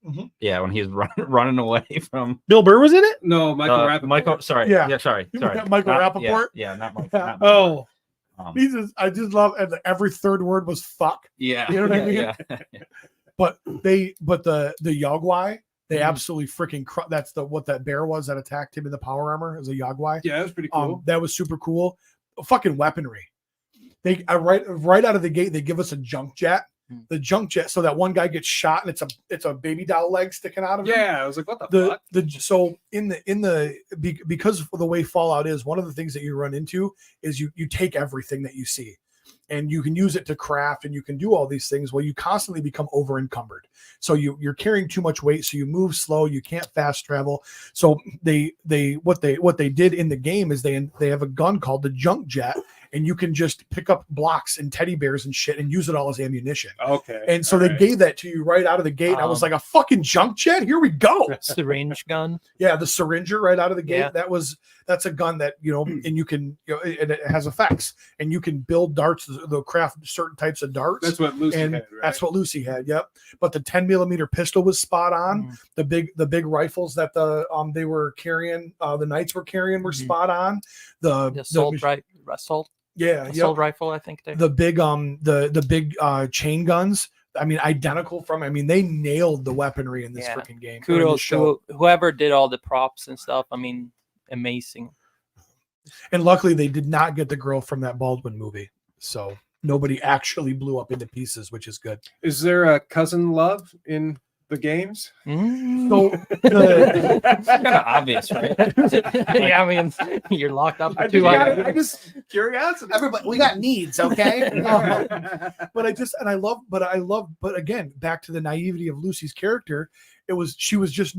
Mhm. Yeah, when he was running away from Bill Burr was in it. No, Michael Rappaport. Michael. Sorry. Yeah. Yeah. Sorry. Sorry. Michael Not- Rappaport? Yeah. Not Mike. Yeah. Not Oh, I just love, and every third word was fuck. Yeah. You know what I mean? Yeah. But the Yogwai, they Mhm. absolutely freaking that's what that bear was that attacked him in the power armor as a Yogwai. Yeah, that was pretty cool. That was super cool. Fucking weaponry. They right out of the gate, they give us a junk jet. Mm. The junk jet, so that one guy gets shot and it's a baby doll leg sticking out of him. Yeah, I was like, what the fuck? So because of the way Fallout is, one of the things that you run into is you take everything that you see, and you can use it to craft, and you can do all these things. Well, you constantly become over encumbered, so you're carrying too much weight, so you move slow, you can't fast travel. So what they did in the game is they have a gun called the junk jet, and you can just pick up blocks and teddy bears and shit and use it all as ammunition. Okay. And so all they right. gave that to you right out of the gate. I was like, a fucking junk jet? Here we go. Syringe gun. Yeah, the syringer right out of the gate. Yeah. That's a gun that, and you can, and it has effects, and you can build darts, they'll craft certain types of darts. That's what Lucy and had, right? that's what Lucy had. Yep. But the 10mm pistol was spot on. Mhm. The big rifles that they were carrying, the knights were carrying were Mhm. spot on. The assault Yeah. assault rifle, I think. The big the big chain guns. I mean, identical they nailed the weaponry in this Yeah. freaking game. or in this Kudos show. to whoever did all the props and stuff. I mean, amazing. And luckily, they did not get the girl from that Baldwin movie. So nobody actually blew up into pieces, which is good. Is there a cousin love in the games? Mm. So It's kind of obvious, right? Yeah, I mean, you're locked up for I 2 hours. just curiosity. everybody, we got needs, okay? But but again, back to the naivety of Lucy's character, she was just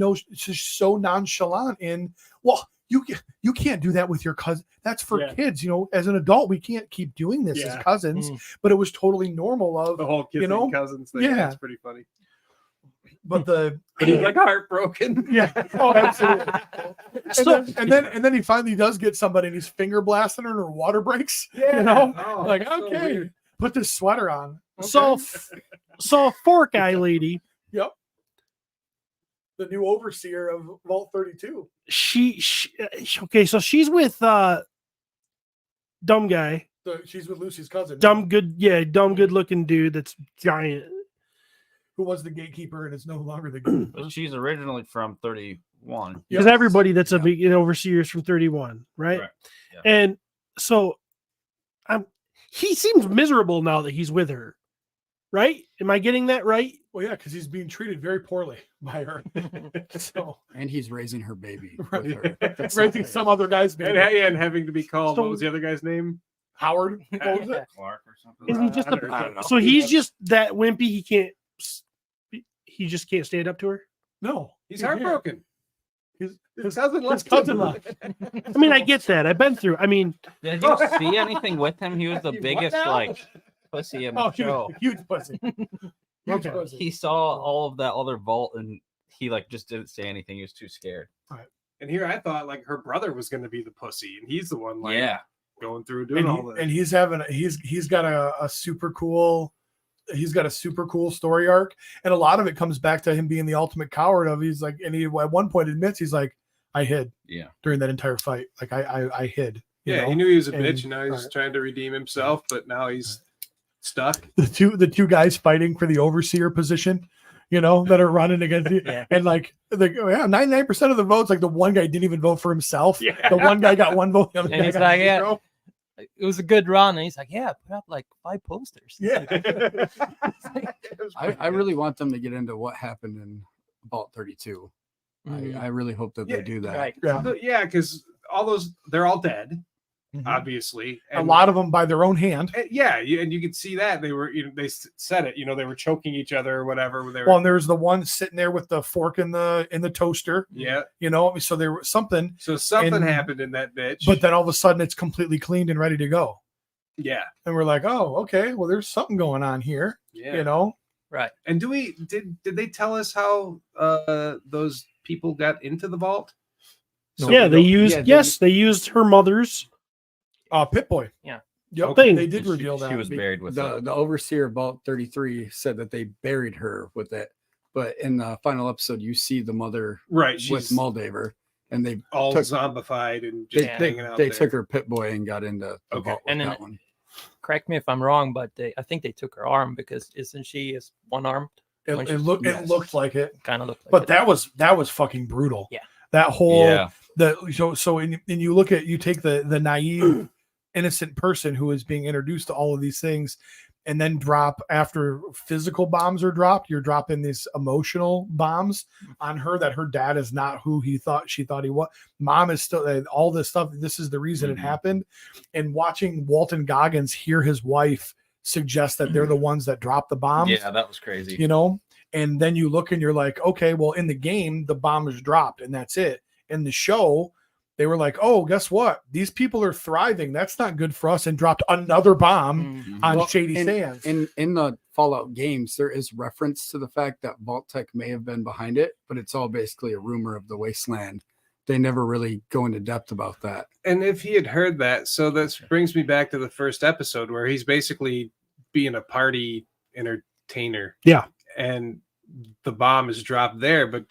so nonchalant in, well, you can't do that with your cousin. That's for Yeah. kids, as an adult, we can't keep doing this as Yeah. cousins. Mm. But it was totally normal of, the whole kissing cousins thing. yeah. That's pretty funny. but the But he's like heartbroken. yeah, oh, absolutely. So- and then he finally does get somebody, and he's finger blasting her, and her water breaks. Oh, Like, so okay, weird. put this sweater on. so Fork Eye lady, The new overseer of Vault 32. she okay, so she's with dumb guy, She's with Lucy's cousin, dumb good looking dude that's giant. who was the gatekeeper and is no longer the gatekeeper. But she's originally from 31. Because everybody that's a big overseer is from 31, right? Correct. Yeah. And so he seems miserable now that he's with her. Right? Am I getting that right? Well, yeah, because he's being treated very poorly by her. So And he's raising her baby. Right. With her. That's raising not some other guy's baby. And having to be called. So- What was the other guy's name? Howard. What was it? Clark or something. Is he just I don't know. so he's just that wimpy? He just can't stand up to her. No, He's here. heartbroken. His His cousin his left. cousin him. left. I mean, I get that. I've been through. I mean, Did you see anything with him? He was the What biggest now? like pussy in the Oh, show. huge pussy. Okay. He saw all of that other vault and he like just didn't say anything. He was too scared. And here I thought like her brother was going to be the pussy, and he's the one like Yeah. going through doing all this. And he's having he's got a super cool story arc, and a lot of it comes back to him being the ultimate coward of he's like, and he at one point admits he's like, I hid Yeah. during that entire fight, like I hid. you Yeah, know? he knew he was a And- bitch, and now he's right. trying to redeem himself, but now he's stuck. the two guys fighting for the overseer position, that are running against you. Yeah. And like 99% of the votes, like the one guy didn't even vote for himself. Yeah. The one guy got one vote. The other And guy he's got like, yeah. zero. It was a good run. And he's like, yeah, put up like 5 posters. Yeah. I really want them to get into what happened in Vault 32. Mhm. I really hope that Yeah, they do that. Right. Yeah. Yeah, because all those, they're all dead, Mhm. obviously. A lot of them by their own hand. Yeah, and you could see that they were, they said it, they were choking each other or whatever. They were, Well, and there's the one sitting there with the fork in the toaster, yeah. so there was something, So something And- happened in that bitch. but then all of a sudden it's completely cleaned and ready to go. yeah, And we're like, oh, okay, well, there's something going on here, yeah. Right. And did they tell us how those people got into the vault? No, yeah, they used yeah, they used her mother's. Pit Boy. Yeah. Yep. Thing. They did She- reveal that. She was buried with The it. the overseer of Vault 33 said that they buried her with it, but in the final episode, you see the mother Right, with she's Moldaver, and they all took- zombified and they just Yeah. they, hanging out they there. took her Pit Boy and got into the Okay. vault with And then that one. Correct me if I'm wrong, but I think they took her arm because isn't she is one armed? It, when it she- looked yes. it looked like it, Kind of looked like but it. that was fucking brutal. Yeah. That whole Yeah. and you look at, you take the naive innocent person who is being introduced to all of these things, and then drop after physical bombs are dropped, you're dropping these emotional bombs on her that her dad is not who she thought he was. Mom is still all this stuff. This is the reason it Mhm. happened. And watching Walton Goggins hear his wife suggest that they're the ones that dropped the bombs, Yeah, that was crazy. and then you look and you're like, okay, well, in the game, the bomb is dropped and that's it. In the show, they were like, oh, guess what? These people are thriving. That's not good for us, and dropped another bomb Mm. on Well, Shady in- Sands. In the Fallout games, there is reference to the fact that Vault-Tec may have been behind it, but it's all basically a rumor of the wasteland. They never really go into depth about that. And if he had heard that, so this brings me back to the first episode where he's basically being a party entertainer. Yeah. And the bomb is dropped there, but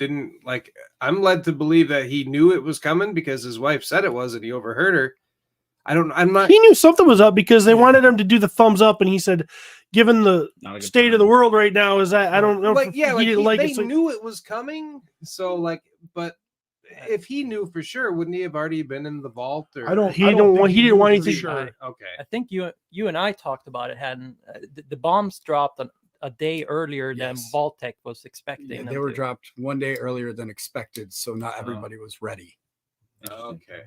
I'm led to believe that he knew it was coming because his wife said it was and he overheard her. I'm not. He knew something was up because they wanted him to do the thumbs up, and he said, "Given the Not a good state of the time. world right now, is that I don't know." Like, if yeah, he like didn't like they it. So knew it was coming. So, but if he knew for sure, wouldn't he have already been in the vault? Or I don't. He I don't don't want- think he didn't knew want for anything- Sure. Okay. I think you and I talked about it. Hadn't the bombs dropped a day earlier than Yes. Vault-Tec was expecting? Yeah, them they were to. dropped one day earlier than expected, so not everybody was ready. Okay.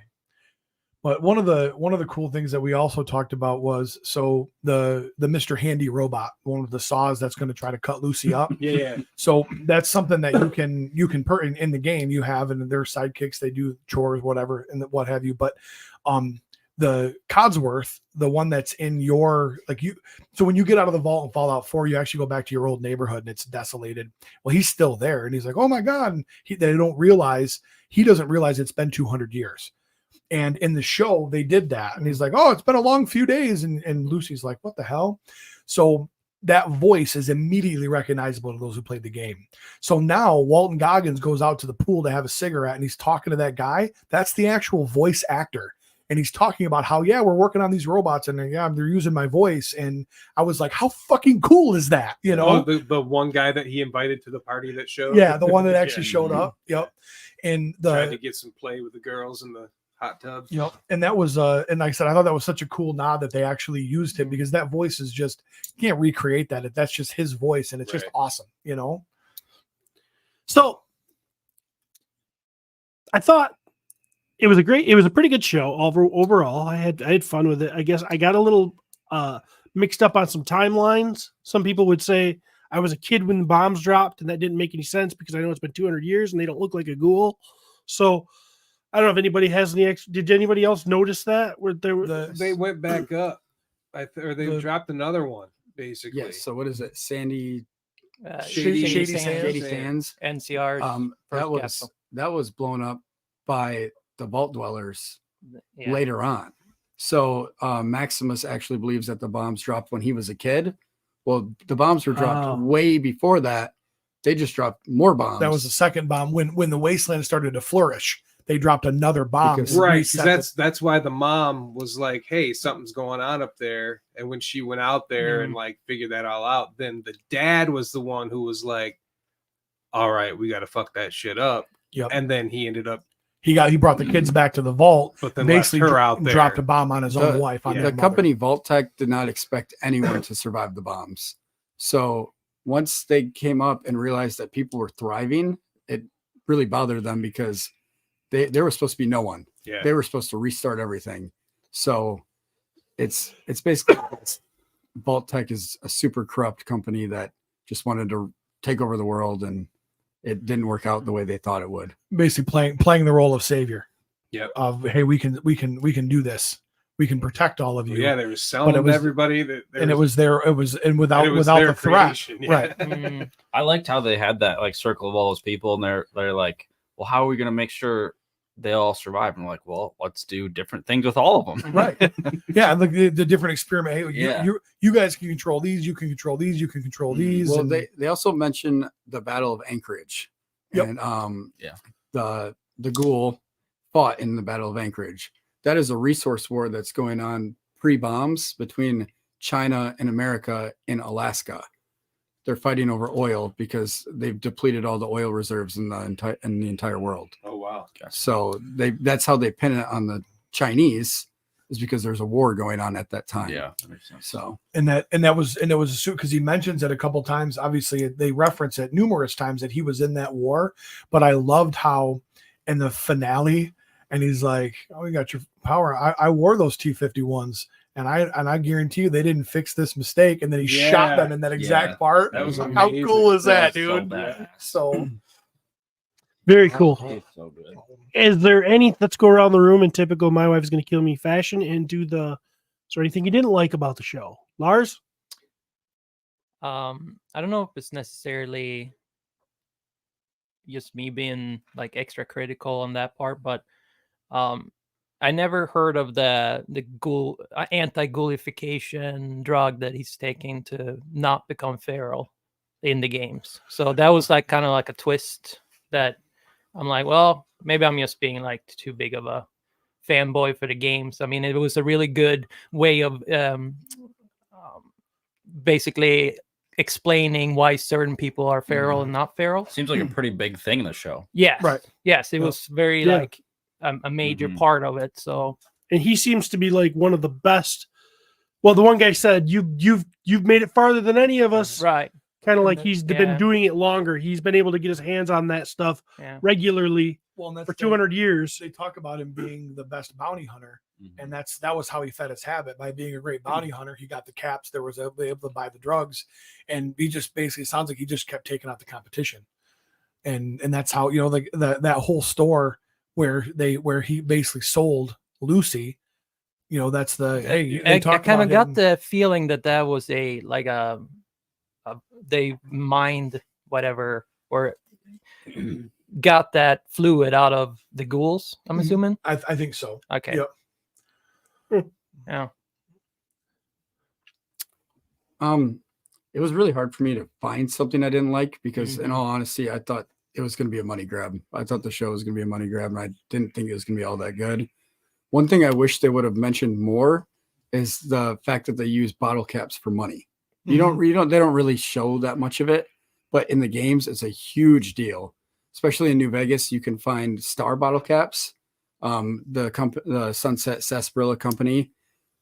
But one of the cool things that we also talked about was the Mr. Handy robot, one of the saws that's going to try to cut Lucy up. Yeah. So that's something that you can put in the game. You have, and their sidekicks, they do chores, whatever, and what have you. But the Codsworth, the one that's in your so when you get out of the vault in Fallout 4, you actually go back to your old neighborhood and it's desolated. Well, he's still there, and he's like, oh my god, and he doesn't realize it's been 200 years. And in the show, they did that. And he's like, oh, it's been a long few days. And Lucy's like, what the hell? So that voice is immediately recognizable to those who played the game. So now Walton Goggins goes out to the pool to have a cigarette and he's talking to that guy. That's the actual voice actor. And he's talking about how, yeah, we're working on these robots and yeah, they're using my voice. And I was like, how fucking cool is that? Oh, the one guy that he invited to the party that showed. Yeah, the one that actually Yeah. showed up. Yep. And Tried to get some play with the girls in the hot tub. And that was and like I said, I thought that was such a cool nod that they actually used him, because that voice is just, you can't recreate that. That's just his voice, and it's just Right. awesome, So I thought it was a pretty good show overall. I had fun with it. I guess I got a little mixed up on some timelines. Some people would say I was a kid when the bombs dropped, and that didn't make any sense because I know it's been 200 years and they don't look like a ghoul. So I don't know if anybody has any did anybody else notice that? Where there were They went back up, or they The- dropped another one basically. Yes. So what is it? Sandy Shady Sands, Sands. Shady Sands. NCR. That Castle. was blown up by the Vault Dwellers Yeah. later on. So Maximus actually believes that the bombs dropped when he was a kid. Well, the bombs were dropped Oh. way before that. They just dropped more bombs. That was the second bomb when the wasteland started to flourish. They dropped another bomb. Because- to Right, reset because that's why the mom was like, "Hey, something's going on up there." And when she went out there and like figured that all out, then the dad was the one who was like, "All right, we got to fuck that shit up." Yep. And then he ended up, he brought the kids back to the vault, but then left basically her out there. dropped a bomb on his own The- wife. On yeah. their the mother. company Vault-Tec did not expect anyone to survive the bombs. So once they came up and realized that people were thriving, it really bothered them because there was supposed to be no one. Yeah. They were supposed to restart everything. So it's basically Vault-Tec is a super corrupt company that just wanted to take over the world, and it didn't work out the way they thought it would. basically playing the role of savior. Yep. Of hey, we can do this. We can protect all of you. Yeah, they were selling it was- everybody that and it was without and it was without their the threat. creation, yeah. Right. Mm, I liked how they had that like circle of all those people, and they're like, well, how are we gonna make sure they all survive? And I'm like, well, let's do different things with all of them. Right. Yeah, and the different experiment. Hey, Yeah. you guys can control these. You can control these. You can control these. Well, and they also mention the Battle of Anchorage. Yep. And Yeah. the Ghoul fought in the Battle of Anchorage. That is a resource war that's going on pre-bombs between China and America in Alaska. They're fighting over oil because they've depleted all the oil reserves in the entire world. Oh wow. So that's how they pin it on the Chinese, is because there's a war going on at that time. Yeah, that makes sense. So and it was a suit because he mentions it a couple times. Obviously, they reference it numerous times that he was in that war. But I loved how in the finale, and he's like, "Oh, you got your power. I wore those T-51s, and I guarantee you they didn't fix this mistake." And then he shot Yeah. them in that exact Yeah. part. That was How amazing. cool is that, That's so dude? badass. So Very cool. It's so good. Is there any? Let's go around the room in typical "my wife's going to kill me" fashion and do the. Is there anything you didn't like about the show, Lars? I don't know if it's necessarily just me being like extra critical on that part, but I never heard of the ghoul anti-ghoulification drug that he's taking to not become feral in the games. So that was like kind of like a twist that I'm like, well, maybe I'm just being like too big of a fanboy for the games. I mean, it was a really good way of basically explaining why certain people are feral and not feral. Seems like a pretty big thing in the show. Yes. Right. Yes, it Yeah. was very Yeah. like a major Mhm. part of it. So And he seems to be like one of the best. Well, the one guy said you've made it farther than any of us. right. Kind of like Yeah. he's been doing it longer. He's been able to get his hands on that stuff Yeah. regularly well, and that's for the- 200 years. They talk about him being the best bounty hunter. Mhm. And that was how he fed his habit by being a great bounty hunter. He got the caps. There was able to buy the drugs, and he just basically sounds like he just kept taking out the competition, and that's how that whole store where he basically sold Lucy. That's the hey. I talk kind of about got him- the feeling that was a they mined whatever or got that fluid out of the ghouls. I'm Mhm. assuming. I think so. Okay. Yep. Yeah. it was really hard for me to find something I didn't like because, in Mhm. all honesty, I thought it was going to be a money grab. I thought the show was going to be a money grab, and I didn't think it was going to be all that good. One thing I wish they would have mentioned more is the fact that they use bottle caps for money. They don't really show that much of it, but in the games, it's a huge deal. Especially in New Vegas, you can find star bottle caps. The Sunset Sarsaparilla company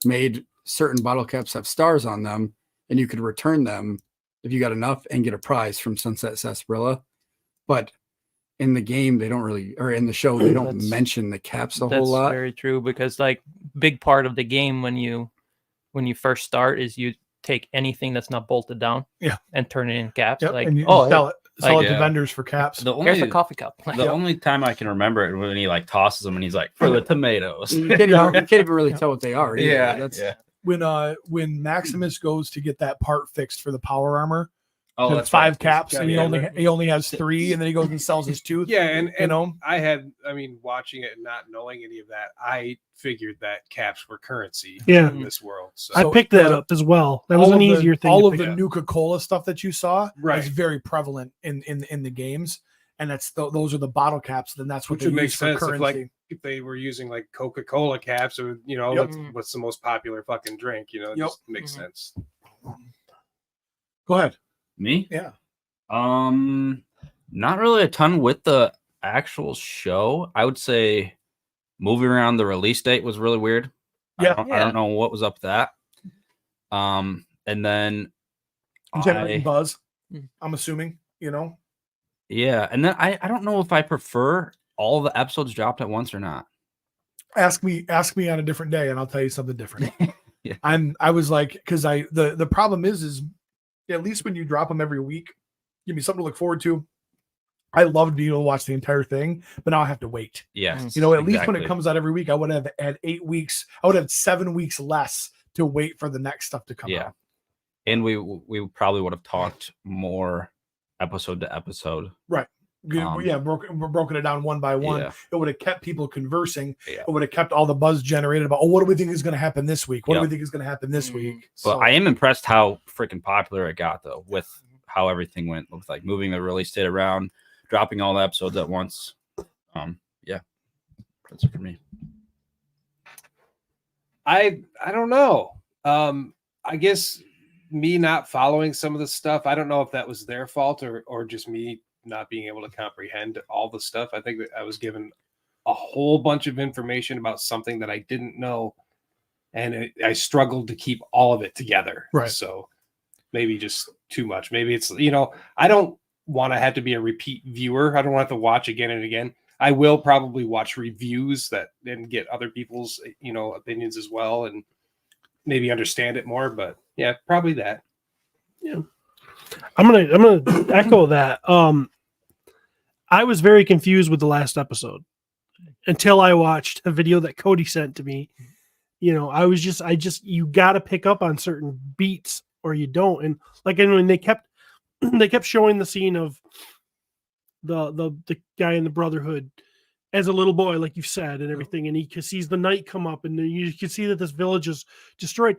made certain bottle caps have stars on them, and you could return them if you got enough and get a prize from Sunset Sarsaparilla. But in the game, they don't really, or in the show, they don't That's- mention the caps a That's whole lot. very true because like big part of the game when you first start is you take anything that's not bolted down, Yeah. and turn it in caps. Yep, Like and you oh, sell it like, to yeah. vendors for caps. The here's a only coffee cup. the only time I can remember it when he like tosses them and he's like for the tomatoes. You can't even really tell what they are. either. yeah, That's yeah. When Maximus goes to get that part fixed for the power armor, Oh, Had that's 5 right. caps, got and he it. only has 3, and then he goes and sells his tooth. Yeah, and you know, I mean, watching it and not knowing any of that, I figured that caps were currency Yeah. in this world. So I picked that the- up as well. That was all an of the- easier thing. All to of pick the up. Nuka-Cola stuff that you saw Right. is very prevalent in the games, and those are the bottle caps. Then that's what which they would make use for sense currency. if they were using like Coca-Cola caps or Yep. what's the most popular fucking drink, it Yep. just makes Mhm. sense. Go ahead. Me? Yeah. Not really a ton with the actual show. I would say moving around the release date was really weird. Yeah. I don't know what was up with that. And then Generating buzz. Mm. I'm assuming. yeah, and then I don't know if I prefer all the episodes dropped at once or not. Ask me on a different day, and I'll tell you something different. Yeah. I was like, because the problem is at least when you drop them every week, give me something to look forward to. I loved being able to watch the entire thing, but now I have to wait. Yes, At least when it exactly. comes out every week, I would have had 8 weeks. I would have 7 weeks less to wait for the next stuff to come Yeah. out. And we probably would have talked more episode to episode. Broken it down one by one. Yeah. It would have kept people conversing. Yeah. It would have kept all the buzz generated about, what do we think is going to happen this week? What do Yep. we think is going to happen this Mhm. week? But I am impressed how freaking popular it got, though, with how everything went. With like moving the release date around, dropping all the episodes at once. Yeah, that's it for me. I don't know. I guess me not following some of the stuff, I don't know if that was their fault or just me not being able to comprehend all the stuff. I think that I was given a whole bunch of information about something that I didn't know, and I struggled to keep all of it together. Right. So maybe just too much. Maybe it's I don't want to have to be a repeat viewer. I don't want to watch again and again. I will probably watch reviews and get other people's opinions as well, and maybe understand it more. But yeah, probably that. I'm gonna echo that. I was very confused with the last episode until I watched a video that Cody sent to me. I just you got to pick up on certain beats or you don't. And like, when they kept showing the scene of the guy in the Brotherhood as a little boy, like you said, and everything, and he sees the night come up, and then you can see that this village is destroyed.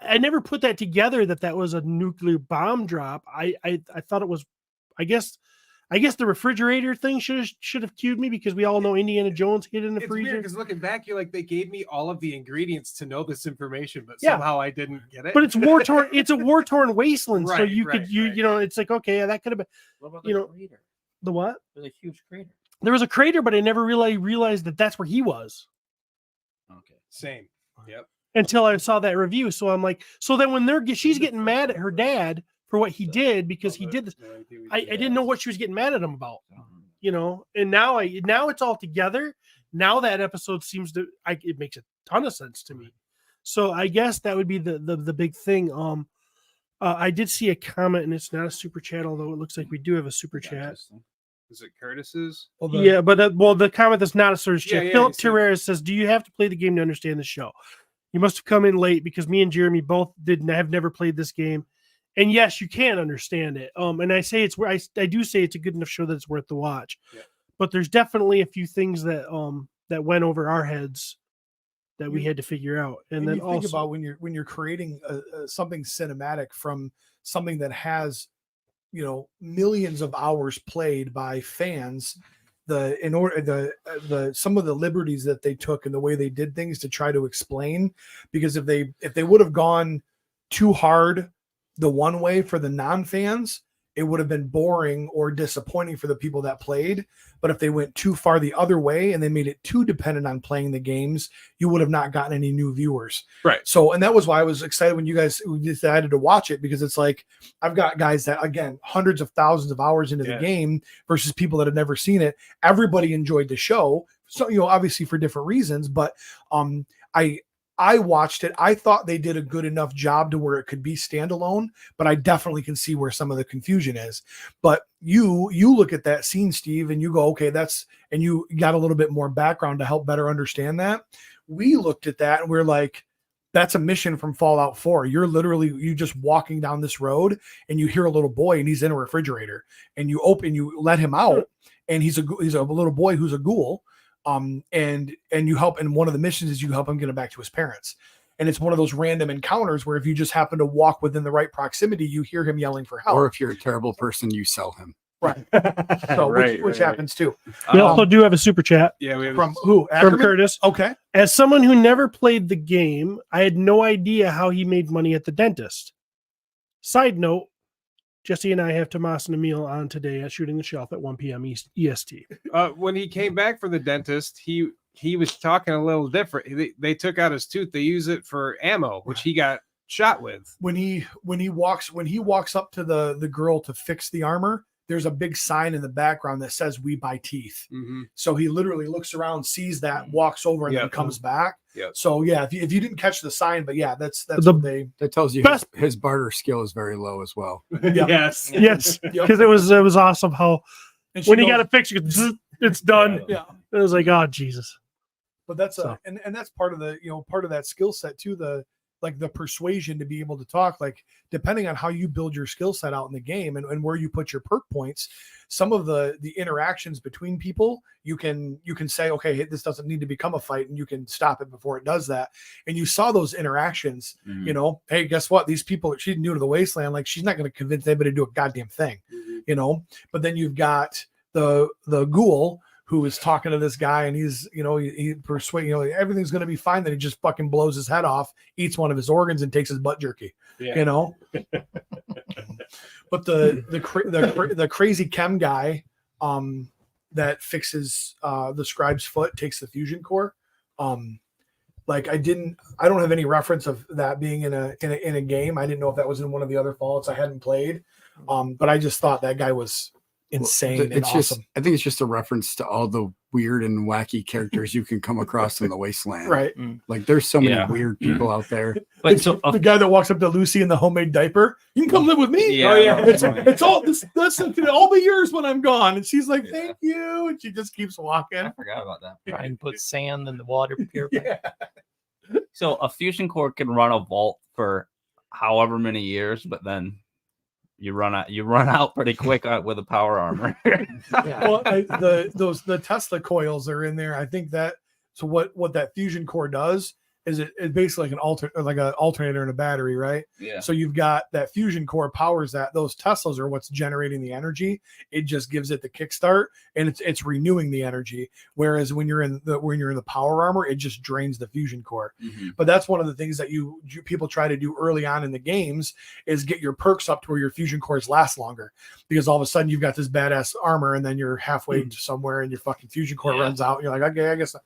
I never put that together that was a nuclear bomb drop. I thought it was, I guess the refrigerator thing should have cued me, because we all know Indiana Jones hid in the It's freezer. weird because looking back, you're like, they gave me all of the ingredients to know this information, but Yeah. somehow I didn't get it. But it's war torn. It's a war torn wasteland. So Right, you could right. it's like, okay, yeah, that could have been What about You know- crater? the what? There's a huge crater. There was a crater, but I never really realized that that's where he was Okay. Same. Yep. until I saw that review. So I'm like, so then when she's getting mad at her dad for what he did because he did this, I didn't know what she was getting mad at him about, and now it's all together. Now that episode seems to, it makes a ton of sense to me. So I guess that would be the big thing. I did see a comment, and it's not a super chat, although it looks like we do have a super chat. Is it Curtis's? Yeah, but the comment that's not a search Yeah, chat. yeah, Philip you said- Terrera says, "Do you have to play the game to understand the show? You must have come in late, because me and Jeremy both have never played this game, and yes, you can understand it. And I say I do say it's a good enough show that it's worth the watch. Yeah. But there's definitely a few things that went over our heads that we had to figure out. And then you think also, about when you're creating something cinematic from something that has millions of hours played by fans, some of the liberties that they took and the way they did things to try to explain, because if they would have gone too hard the one way for the non-fans, it would have been boring or disappointing for the people that played. But if they went too far the other way and they made it too dependent on playing the games, you would have not gotten any new viewers. Right. So, and that was why I was excited when you guys decided to watch it, because it's like, I've got guys that, again, hundreds of thousands of hours into Yeah. the game versus people that have never seen it. Everybody enjoyed the show. So, obviously for different reasons, but I watched it. I thought they did a good enough job to where it could be standalone, but I definitely can see where some of the confusion is. But you look at that scene, Steve, and you go, okay, and you got a little bit more background to help better understand that. We looked at that and we're like, That's a mission from Fallout 4. You're literally you just walking down this road and you hear a little boy and he's in a refrigerator and you let him out and he's a little boy who's a ghoul. And you help, and one of the missions is you help him get him back to his parents. And it's one of those random encounters where if you just happen to walk within the right proximity, you hear him yelling for help. Or if you're a terrible person, you sell him. Right. So which happens too. We also do have a super chat Yeah, we have From who? from Ackerman? Curtis. Okay. As someone who never played the game, I had no idea how he made money at the dentist. Side note, Jesse and I have Tomas and Emil on today at Shooting the Shelf at 1 p.m. EST. when he came back from the dentist, he was talking a little different. They took out his tooth. They use it for ammo, which he got shot with. When he walks up to the girl to fix the armor, there's a big sign in the background that says "We buy teeth." Mm-hmm. So he literally looks around, sees that, walks over, and then Yep. comes back. Yep. So yeah, if you didn't catch the sign, but yeah, that's The- what they. That tells you Best- his barter skill is very low as well. Yeah. Yes. Yes, Yep. because it was awesome how And she when he goes- got it fixed, you go, zzz, it's done. yeah. It was like, oh Jesus. But that's So. and that's part of the part of that skill set too, the persuasion to be able to talk, like depending on how you build your skill set out in the game and where you put your perk points, some of the interactions between people, you can say, okay, hey, this doesn't need to become a fight, and you can stop it before it does that. And you saw those interactions, Mhm. Hey, guess what? These people, she's new to the wasteland, like she's not going to convince anybody to do a goddamn thing, but then you've got the ghoul who is talking to this guy, and he's, he persuade, everything's going to be fine. Then he just fucking blows his head off, eats one of his organs, and takes his butt jerky. Yeah. But the crazy chem guy, that fixes the scribe's foot, takes the fusion core. Like I don't have any reference of that being in a game. I didn't know if that was in one of the other Fallouts I hadn't played. But I just thought that guy was insane and It's awesome. just, I think it's just a reference to all the weird and wacky characters you can come across in the wasteland. Right. Like there's so many Yeah. weird people out there. But so The guy that walks up to Lucy in the homemade diaper, you can come live with me. Yeah, Oh, yeah. It's all this. Listen to all the years when I'm gone, and she's like, "Thank you," and she just keeps I walking. forgot about that. Try and put sand in the water purifier. Yeah, So a fusion core can run a vault for however many years, but then you run out pretty quick with a power armor. well, the Tesla coils are in there. I think that so what that fusion core does is it's basically like an alternator and a battery, right? Yeah. So you've got that fusion core powers that. Those Teslas are what's generating the energy. It just gives it the kickstart, and it's renewing the energy. Whereas when you're in the power armor, it just drains the fusion core. Mhm. But that's one of the things that you people try to do early on in the games is get your perks up to where your fusion cores last longer, because all of a sudden you've got this badass armor, and then you're halfway to somewhere and your fucking fusion core Yeah. runs out. And you're like, okay, I guess.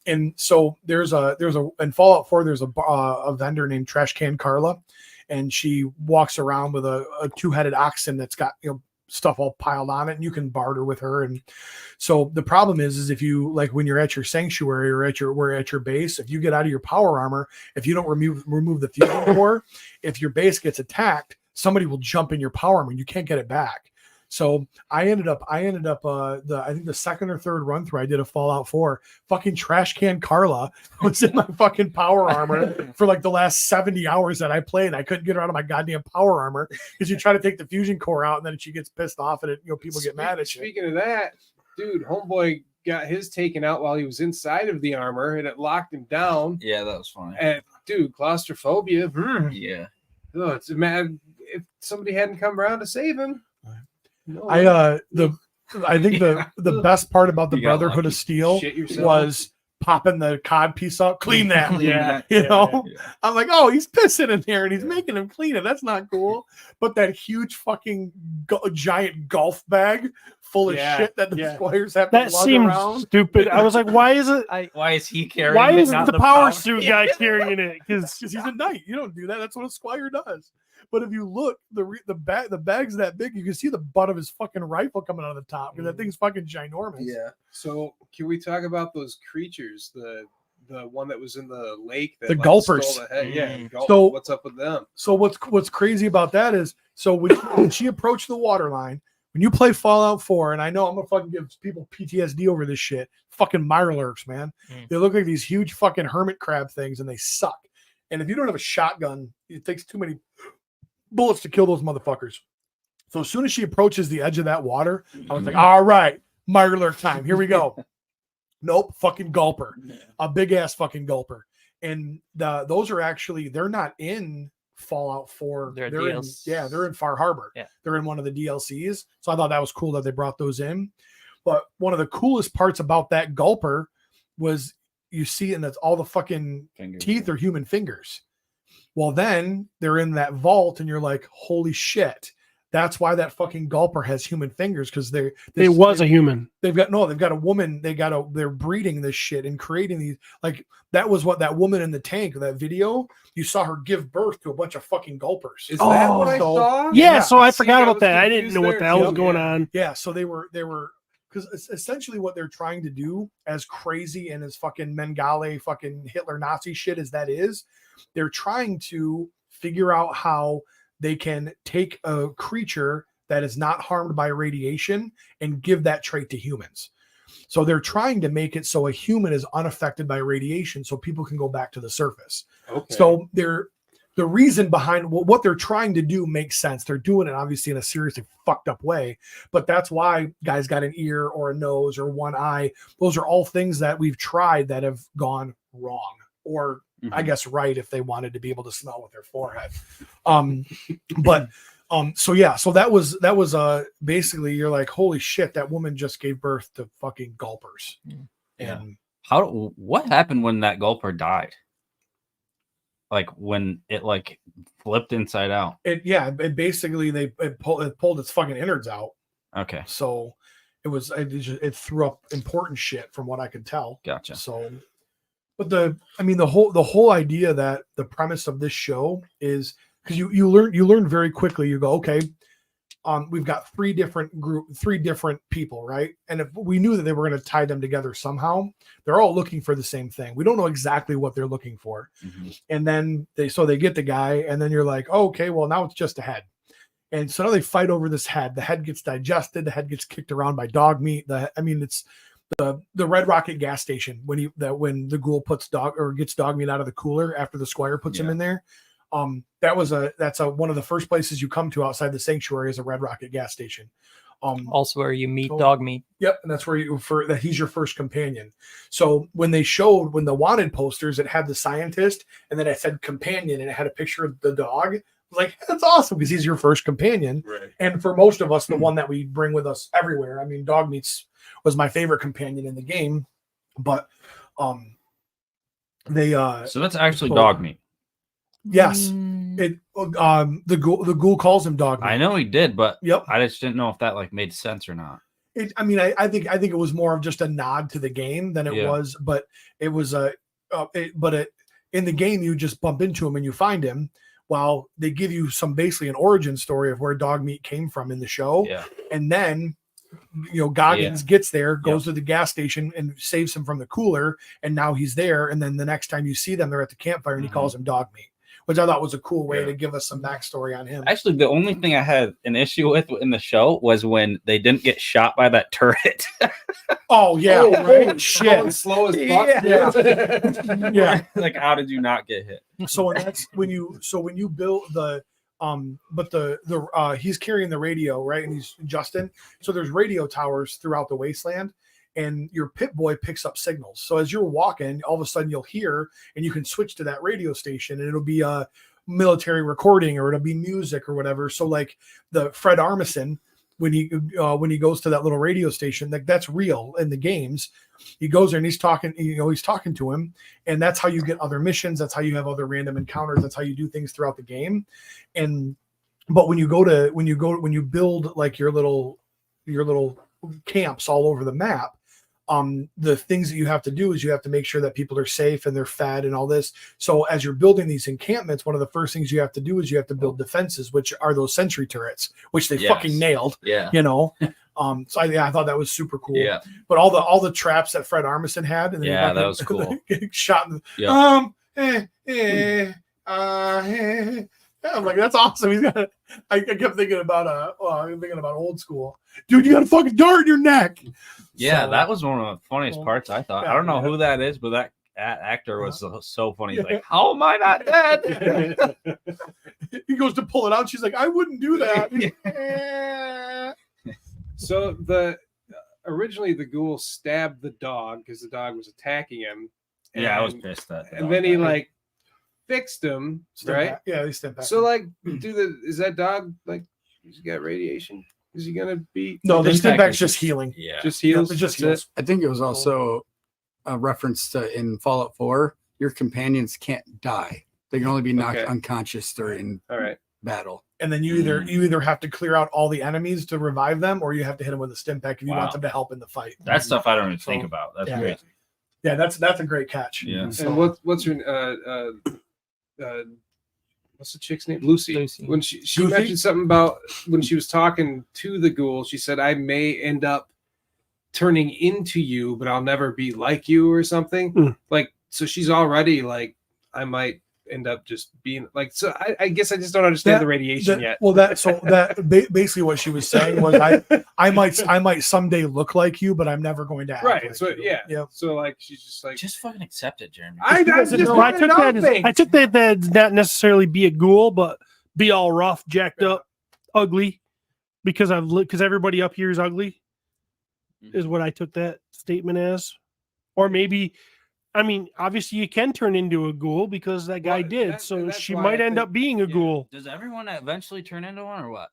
And so there's a in Fallout 4 there's a vendor named Trash Can Carla, and she walks around with a two-headed oxen that's got stuff all piled on it, and you can barter with her. And so the problem is if you, like, when you're at your sanctuary or at your base, if you get out of your power armor, if you don't remove the fusion core, if your base gets attacked, somebody will jump in your power armor and you can't get it back. So I ended up I think the second or third run through I did a Fallout 4, fucking Trash Can Carla was in my fucking power armor for like the last 70 hours that I played. I couldn't get her out of my goddamn power armor because you try to take the fusion core out and then she gets pissed off and people get mad at you. Speaking of that, dude, homeboy got his taken out while he was inside of the armor, and it locked him down. Yeah, that was funny. And dude, claustrophobia. Yeah. Oh, it's mad. If somebody hadn't come around to save him. No. I think the best part about the You got Brotherhood lucky. of Steel Shit yourself. was popping the cod piece up, clean that. Yeah. I'm like, oh, he's pissing in there and he's making him clean it. That's not cool. But that huge fucking giant golf bag full of Yeah, shit that the yeah. squires have That to lug seems around. stupid. I was like, why is it? Why is he carrying? Why it, isn't not the power suit guy carrying it? Because Because he's a knight. You don't do that. That's what a squire does. But if you look, the bag's that big, you can see the butt of his fucking rifle coming out of the top because that thing's fucking ginormous. Yeah. So can we talk about those creatures? The one that was in the lake. That, The gulpers. stole the head. Yeah. Mm. Gulp. So- what's up with them? So what's crazy about that is, so when she approached the water line, when you play Fallout 4, and I know I'm gonna fucking give people PTSD over this shit, fucking Mirelurks, man. Mm. They look like these huge fucking hermit crab things, and they suck. And if you don't have a shotgun, it takes too many bullets to kill those motherfuckers. So as soon as she approaches the edge of that water, I was like, all right, Mirror time. Here we go. Nope, fucking gulper. A big ass fucking gulper. And those are actually, they're not in Fallout 4. They're in, yeah, they're in Far Harbor. Yeah. They're in one of the DLCs. So I thought that was cool that they brought those in. But one of the coolest parts about that gulper was you see, and that's all the fucking teeth are human fingers. Well, then they're in that vault, and you're like, holy shit. That's why that fucking gulper has human fingers, because It was a human. they've got a woman, they're breeding this shit and creating these, like, that was what that woman in the tank, that video, you saw her give birth to a bunch of fucking gulpers. Is that what I so- saw? Yeah, so I See, forgot I about was that. I didn't confused know what there, the hell was too. going Yeah. on. Yeah, so they were because essentially what they're trying to do, as crazy and as fucking Mengele fucking Hitler Nazi shit as that is, they're trying to figure out how they can take a creature that is not harmed by radiation and give that trait to humans. So they're trying to make it so a human is unaffected by radiation so people can go back to the surface. Okay. So the reason behind what they're trying to do makes sense. They're doing it obviously in a seriously fucked up way, but that's why guys got an ear or a nose or one eye. Those are all things that we've tried that have gone wrong, or I guess right, if they wanted to be able to smell with their forehead. So yeah, so that was basically, you're like, holy shit, that woman just gave birth to fucking gulpers. Yeah. And What happened when that gulper died? Like when it like flipped inside out. it basically it pulled its fucking innards out. Okay, So it threw up important shit from what I could tell. gotcha. So, but the whole idea that the premise of this show is, because you learn very quickly. You go, okay, we've got three different people, right? And if we knew that they were going to tie them together somehow, they're all looking for the same thing. We don't know exactly what they're looking for. Mhm. And then they get the guy, and then you're like, oh, okay, well, now it's just a head. And so now they fight over this head. The head gets digested. The head gets kicked around by dog meat. It's the Red Rocket gas station when the ghoul gets dog meat out of the cooler after the squire puts him in there. That's one of the first places you come to outside the sanctuary is a Red Rocket gas station. Also where you meet Oh. dog meat. Yep, and that's where that he's your first companion. So when the wanted posters, it had the scientist, and then it said companion, and it had a picture of the dog. I was like, that's awesome, because he's your first companion. Right. And for most of us, the one that we bring with us everywhere. I mean, dog meats was my favorite companion in the game, but they So that's actually Cool. dog meat. yes, Mm, it the ghoul calls him dog meat. I know he did, but Yep. I just didn't know if that like made sense or not. I think it was more of just a nod to the game than it Yeah. was, but it was in the game you just bump into him and you find him, while they give you basically an origin story of where dog meat came from in the show. Yeah. And then Goggins gets there, goes to the gas station and saves him from the cooler, and now he's there. And then the next time you see them, they're at the campfire, and he calls him dog meat, which I thought was a cool way to give us some backstory on him. Actually, the only thing I had an issue with in the show was when they didn't get shot by that turret. Oh yeah, Oh, right. Going Shit. slow as fuck. Yeah. Yeah. Like, how did you not get hit? So and that's when you build the he's carrying the radio, right? And he's Justin. So there's radio towers throughout the wasteland, and your Pip-Boy picks up signals. So as you're walking, all of a sudden you'll hear, and you can switch to that radio station, and it'll be a military recording, or it'll be music or whatever. So like the Fred Armisen, when he goes to that little radio station, that's real in the games. He goes there and he's talking to him, and that's how you get other missions. That's how you have other random encounters. That's how you do things throughout the game. But when you build like your little camps all over the map, the things that you have to do is you have to make sure that people are safe and they're fed and all this. So as you're building these encampments, one of the first things you have to do is you have to build defenses, which are those sentry turrets, which they Yes. fucking nailed. Yeah. So I thought that was super cool. Yeah. But all the traps that Fred Armisen had, and then Yeah, he that was cool. getting shot in Yeah. I'm like, that's awesome. He's got. I kept thinking about old school. Dude, you got a fucking dart in your neck. Yeah, So, that was one of the funniest Well, parts, I thought. yeah, I don't know yeah. who that is, but actor was so funny. He's like, "How am I not dead?" He goes to pull it out. She's like, I wouldn't do that. So originally the ghoul stabbed the dog because the dog was attacking him. Yeah, I was and- pissed at. And then he like fixed him, right? Yeah, they step back. So like, is that dog like? He's got radiation. Is he gonna be? no, the Stim step pack back's is just just- healing. Yeah, Just Yeah, heals. it just That's heals. I think it was also a reference to in Fallout 4, your companions can't die. They can only be knocked Okay. unconscious during All right. battle. And then you either have to clear out all the enemies to revive them, or you have to hit them with a stim pack if you Wow. want them to help in the fight. that stuff I don't even think So, about. That's yeah. crazy. Yeah, that's a great catch. Yeah. So- And what's her what's the chick's name? Lucy. Lucy. When she Goofy? mentioned something about when she was talking to the ghoul, she said, "I may end up turning into you, but I'll never be like you," or something. Hmm. Like, so she's already like, I might end up just being like. So I guess I just don't understand That- the radiation That- yet. Well, basically what she was saying was, I might someday look like you, but I'm never going to act Right. like So you. yeah. Yeah. So like, she's just like, Just fucking accept it, Jeremy. I Because just no, I took that as, thing. I took that that's not necessarily be a ghoul, but be all rough, jacked up, ugly, because everybody up here is ugly, is what I took that statement as. Or maybe, I mean, obviously you can turn into a ghoul because that guy Well, did, that- so that's she why might I end think- up being a yeah. ghoul. Does everyone eventually turn into one or what?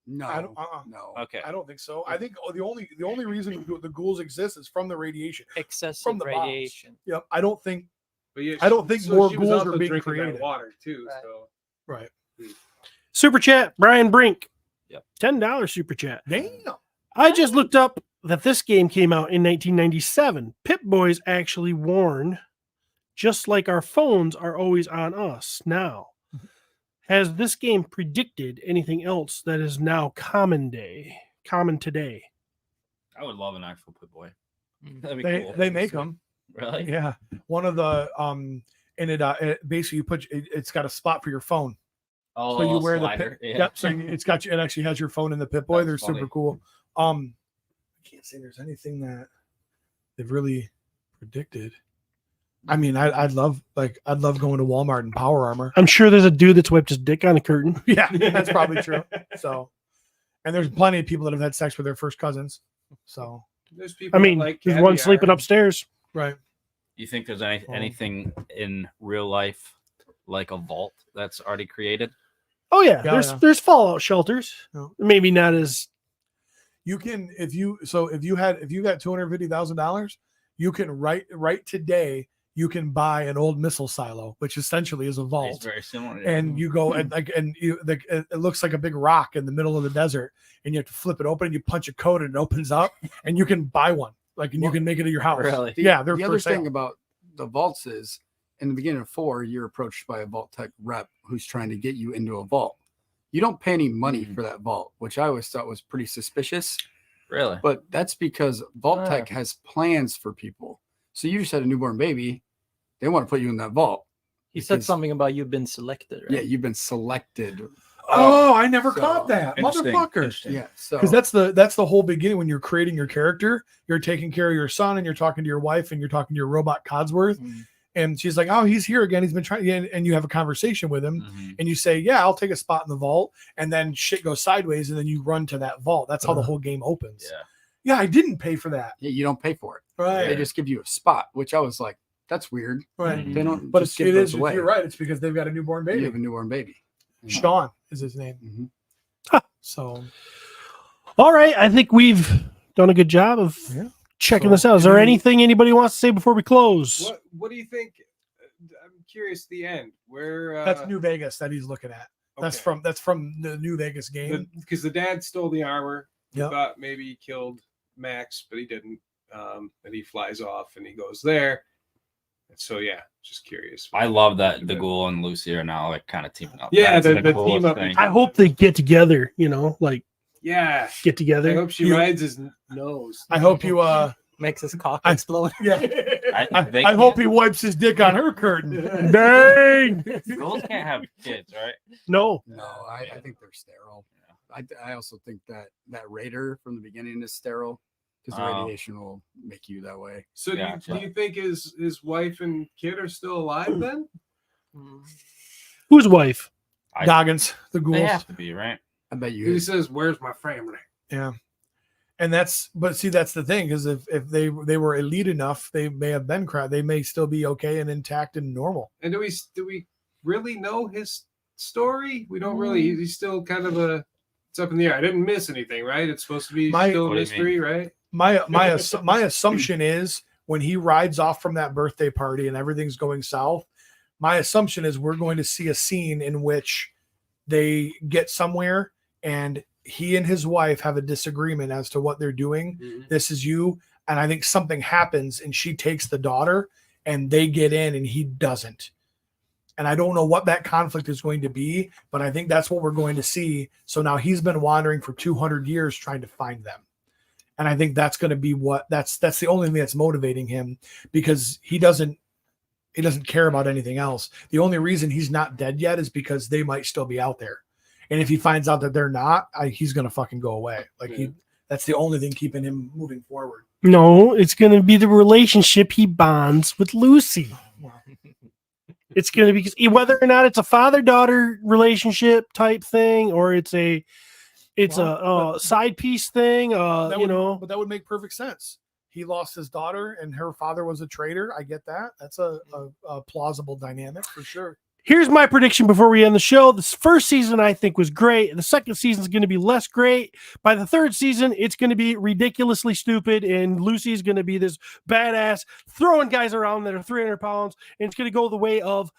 No, I don't. no. Okay. I don't think so. I think the only reason the ghouls exist is from the radiation. Excessive From the bombs. radiation. Yep. I don't think. But yeah, I don't think so more she was ghouls also are being drinking that created. water too. Right. So Right. Super chat, Brian Brink. Yep. $10 super chat. Damn. I just looked up that this game came out in 1997. Pip Boys actually warn, just like our phones are always on us now. Has this game predicted anything else that is now common today? I would love an actual Pip Boy. Mm. That'd be They cool. they make them. Really? Yeah. One of the and it basically it's got a spot for your phone. Oh, So you wear the slider. Pip, yep. So it actually has your phone in the Pip Boy. That's They're funny. super cool. I can't say there's anything that they've really predicted. I mean, I'd love going to Walmart and Power Armor. I'm sure there's a dude that's wiped his dick on a curtain. Yeah, that's probably true. So, and there's plenty of people that have had sex with their first cousins. So, there's people. I mean, that like there's one caviar. sleeping upstairs. right. You think there's Oh. anything in real life like a vault that's already created? Oh yeah, Yeah, yeah. there's fallout shelters. Yeah. Maybe not as You can if you got $250,000, you can right today. You can buy an old missile silo, which essentially is a It's vault. very similar. And you go and it looks like a big rock in the middle of the desert, and you have to flip it open and you punch a code and it opens up, and you can buy one. Like, and you can make it at your house. Really? Yeah, they're The for other sale. thing about the vaults is in the beginning of 4, you're approached by a vault tech rep who's trying to get you into a vault. You don't pay any money Mhm. for that vault, which I always thought was pretty suspicious. Really? But that's because Vault Tech has plans for people. So you just had a newborn baby. They want to put you in that vault. He said Because- something about you've been selected, right? Yeah, you've been selected. Oh, I never So, caught that, Interesting. motherfucker. Interesting. Yeah. So Because that's the whole beginning when you're creating your character. You're taking care of your son, and you're talking to your wife, and you're talking to your robot Codsworth, Mm. and she's like, "Oh, he's here again. He's been trying." And you have a conversation with him, Mhm. and you say, "Yeah, I'll take a spot in the vault," and then shit goes sideways, and then you run to that vault. That's how the whole game opens. Yeah. Yeah, I didn't pay for that. yeah, you don't pay for it. Right. They just give you a spot, which I was like, that's weird. Right. They don't But just it give is. those away. You're right. It's because they've got a newborn You baby. have a newborn baby. Sean is his name. Mhm. So all right. I think we've done a good job of Yeah. checking So, this out. Is there any- anything anybody wants to say before we close? What do you think? I'm curious. The end where that's New Vegas that he's looking at. That's from the New Vegas game. because the dad stole the armor. He Yep. thought maybe he killed Max, but he didn't. And he flies off and he goes there. And so yeah, just curious. I love that the Ghoul and Lucy are now like kind of teaming up. Yeah, That's the coolest team up. thing. I hope they get together. Like Yeah, get I together. hope she You- rides his nose. I hope you Makes his cock I- explode. yeah. They I hope can't- he wipes his dick on her curtain. Dang. Ghouls can't have kids, right? No. No, I think they're sterile. I also think that Raider from the beginning is sterile. because the radiation will make you that way. So Yeah, do you think his wife and kid are still alive then? Whose wife? Goggins, the They ghouls. have to be, right? I bet He you. says, "Where's my family?" Yeah. And that's the thing, because if they were elite enough, they may have been they may still be okay and intact and normal. And do we really know his story? We don't really. He's still kind of it's up in the air. I didn't miss anything, right? It's supposed to be still a What do you mystery, right? My assumption is when he rides off from that birthday party and everything's going south, my assumption is we're going to see a scene in which they get somewhere and he and his wife have a disagreement as to what they're doing. This is you. And I think something happens and she takes the daughter and they get in and he doesn't. And I don't know what that conflict is going to be, but I think that's what we're going to see. So now he's been wandering for 200 years trying to find them. And I think that's going to be that's the only thing that's motivating him, because he doesn't care about anything else. The only reason he's not dead yet is because they might still be out there. And if he finds out that they're not, he's going to fucking go away. That's the only thing keeping him moving forward. No, it's going to be the relationship he bonds with Lucy. It's going to be whether or not it's a father-daughter relationship type thing, or it's a side piece thing. But that would make perfect sense. He lost his daughter and her father was a traitor. I get that. That's a plausible dynamic for sure. Here's my prediction before we end the show. This first season, I think, was great. The second season is going to be less great. By the third season, it's going to be ridiculously stupid, and Lucy's going to be this badass throwing guys around that are 300 pounds, and it's going to go the way of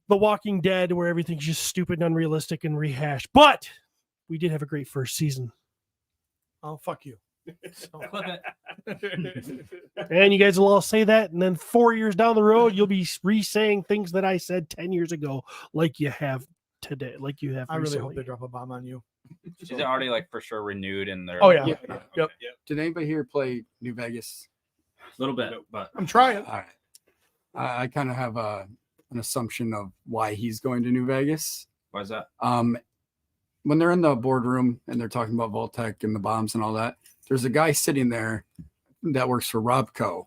The Walking Dead, where everything's just stupid and unrealistic and rehashed. But we did have a great first season. Oh, fuck you. And you guys will all say that, and then 4 years down the road, you'll be re-saying things that I said 10 years ago, like you have today, like you have. I really recently. hope they drop a bomb on you. Is it already like for sure renewed in their? Oh, yeah. Yep. Did anybody here play New Vegas? A little bit, but I'm trying. All right. I kind of have an assumption of why he's going to New Vegas. why is that? When they're in the boardroom and they're talking about Voltec and the bombs and all that, there's a guy sitting there that works for Robco,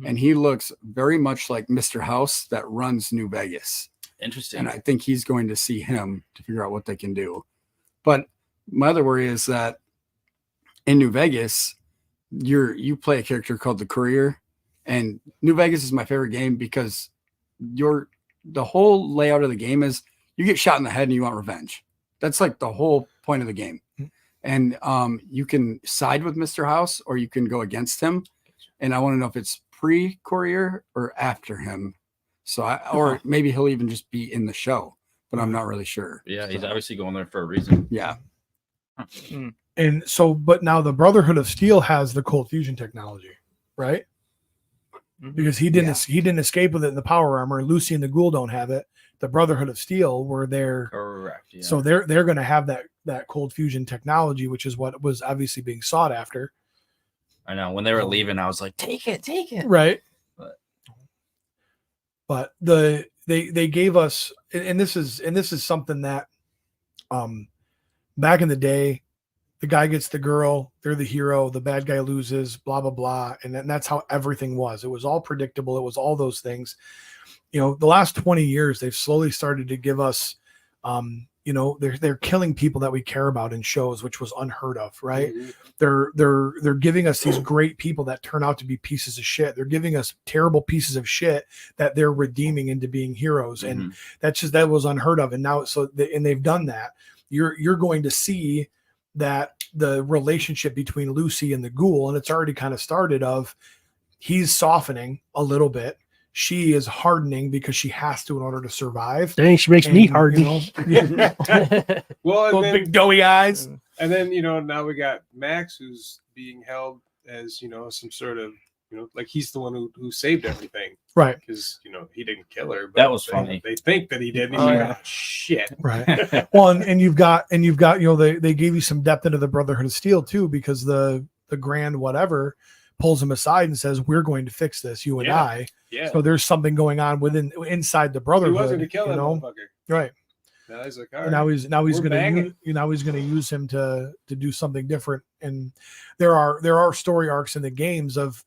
and he looks very much like Mr. House that runs New Vegas. Interesting. And I think he's going to see him to figure out what they can do. But my other worry is that in New Vegas, you play a character called the Courier, and New Vegas is my favorite game because the whole layout of the game is you get shot in the head and you want revenge. That's like the whole point of the game. And you can side with Mr. House or you can go against him. And I want to know if it's pre-Courier or after him. So or maybe he'll even just be in the show, but I'm not really sure. Yeah, he's obviously going there for a reason. Yeah. And so, but now the Brotherhood of Steel has the cold fusion technology, right? Because he didn't escape with it in the power armor. Lucy and the Ghoul don't have it. The Brotherhood of Steel were there. Correct. Yeah. So they're going to have that cold fusion technology, which is what was obviously being sought after. I know. When they were leaving, I was like, take it. Right. But they gave us, and this is something that back in the day, the guy gets the girl, they're the hero, the bad guy loses, blah, blah, blah. And that's how everything was. It was all predictable. It was all those things. The last 20 years, they've slowly started to give us, they're killing people that we care about in shows, which was unheard of, right? They're giving us these great people that turn out to be pieces of shit. They're giving us terrible pieces of shit that they're redeeming into being heroes. And that was unheard of. And now, and they've done that. You're going to see that the relationship between Lucy and the Ghoul, and it's already kind of started, of he's softening a little bit. She is hardening because she has to in order to survive. Dang, she makes me harden. Well, and Those then, big doughy eyes. and then now we got Max, who's being held as some sort of like he's the one who saved everything, Right. because he didn't kill her. But That was they- funny. They think that he did. And he's Oh, like, yeah. "Oh, shit. Right. Well, and you've got they gave you some depth into the Brotherhood of Steel too, because the Grand whatever pulls him aside and says, "We're going to fix this, you and Yeah. I." Yeah. So there's something going on inside the He Brotherhood. wasn't to kill that motherfucker. Right. Now he's like, all And right. now he's We're gonna banging. use him to do something different. And there are story arcs in the games of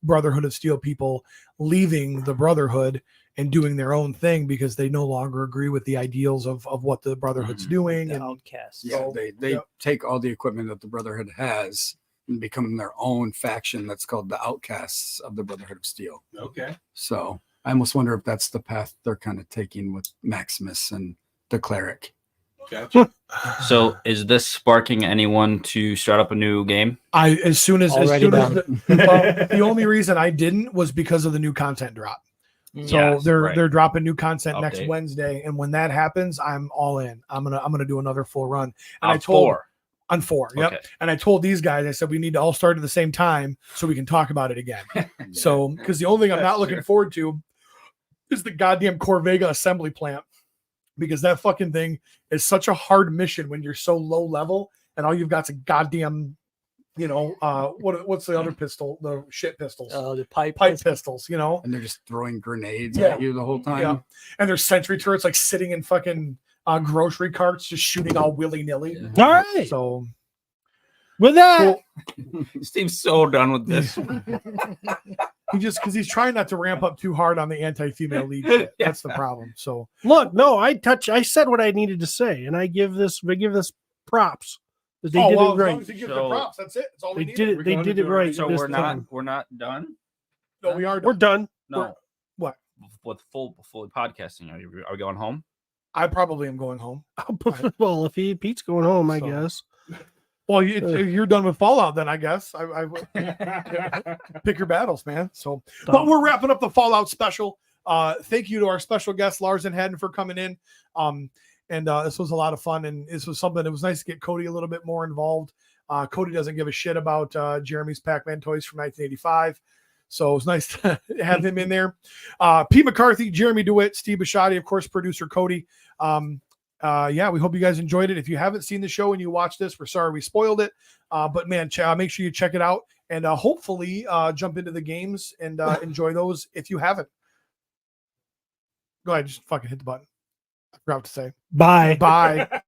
Brotherhood of Steel people leaving the Brotherhood and doing their own thing because they no longer agree with the ideals of what the Brotherhood's doing. The And outcasts. Yeah, So, they yep. take all the equipment that the Brotherhood has and become their own faction that's called the Outcasts of the Brotherhood of Steel. Okay. So I almost wonder if that's the path they're kind of taking with Maximus and the cleric. Gotcha. So is this sparking anyone to start up a new game? as soon as Already the only reason I didn't was because of the new content drop. So Yes, they're right. they're dropping new content next Update. Wednesday, and when that happens, I'm all in. I'm gonna do another full run. And I On told 4. on 4, yep. Okay. And I told these guys, I said we need to all start at the same time so we can talk about it again. So because the only thing I'm not That's looking true. forward to is the goddamn Corvega assembly plant, because that fucking thing is such a hard mission when you're so low level and all you've got's a goddamn, what's the other pistol? The shit pistols, The pipe. pipe pistols, you know. And they're just throwing grenades Yeah. at you the whole time. Yeah. And there's sentry turrets like sitting in fucking grocery carts, just shooting all willy nilly. All right. So With that, Steve's so done with this. because he's trying not to ramp up too hard on the anti-female league shit. That's the problem. So look, no, I said what I needed to say, and I give this props. That they did as it long right. as you give So- the props, that's it. That's all we They need. did it. They did it right. So this we're time. not done. No, we are. We're done. No. What? With fully podcasting, are we going home? I probably am going home. Well, if Pete's going home, I So- guess. Well, if you're done with Fallout, then I guess I would pick your battles, man. So, but we're wrapping up the Fallout special. Thank you to our special guest Lars and Haddon for coming in. And this was a lot of fun, and this was something. It was nice to get Cody a little bit more involved. Cody doesn't give a shit about Jeremy's Pac-Man toys from 1985, so it was nice to have him in there. Pete McCarthy, Jeremy DeWitt, Steve Bisciotti, of course, producer Cody. Yeah, we hope you guys enjoyed it. If you haven't seen the show and you watch this, we're sorry we spoiled it. But man, make sure you check it out, and hopefully jump into the games and enjoy those if you haven't. Go ahead, just fucking hit the button. I forgot what to say. Bye. Bye.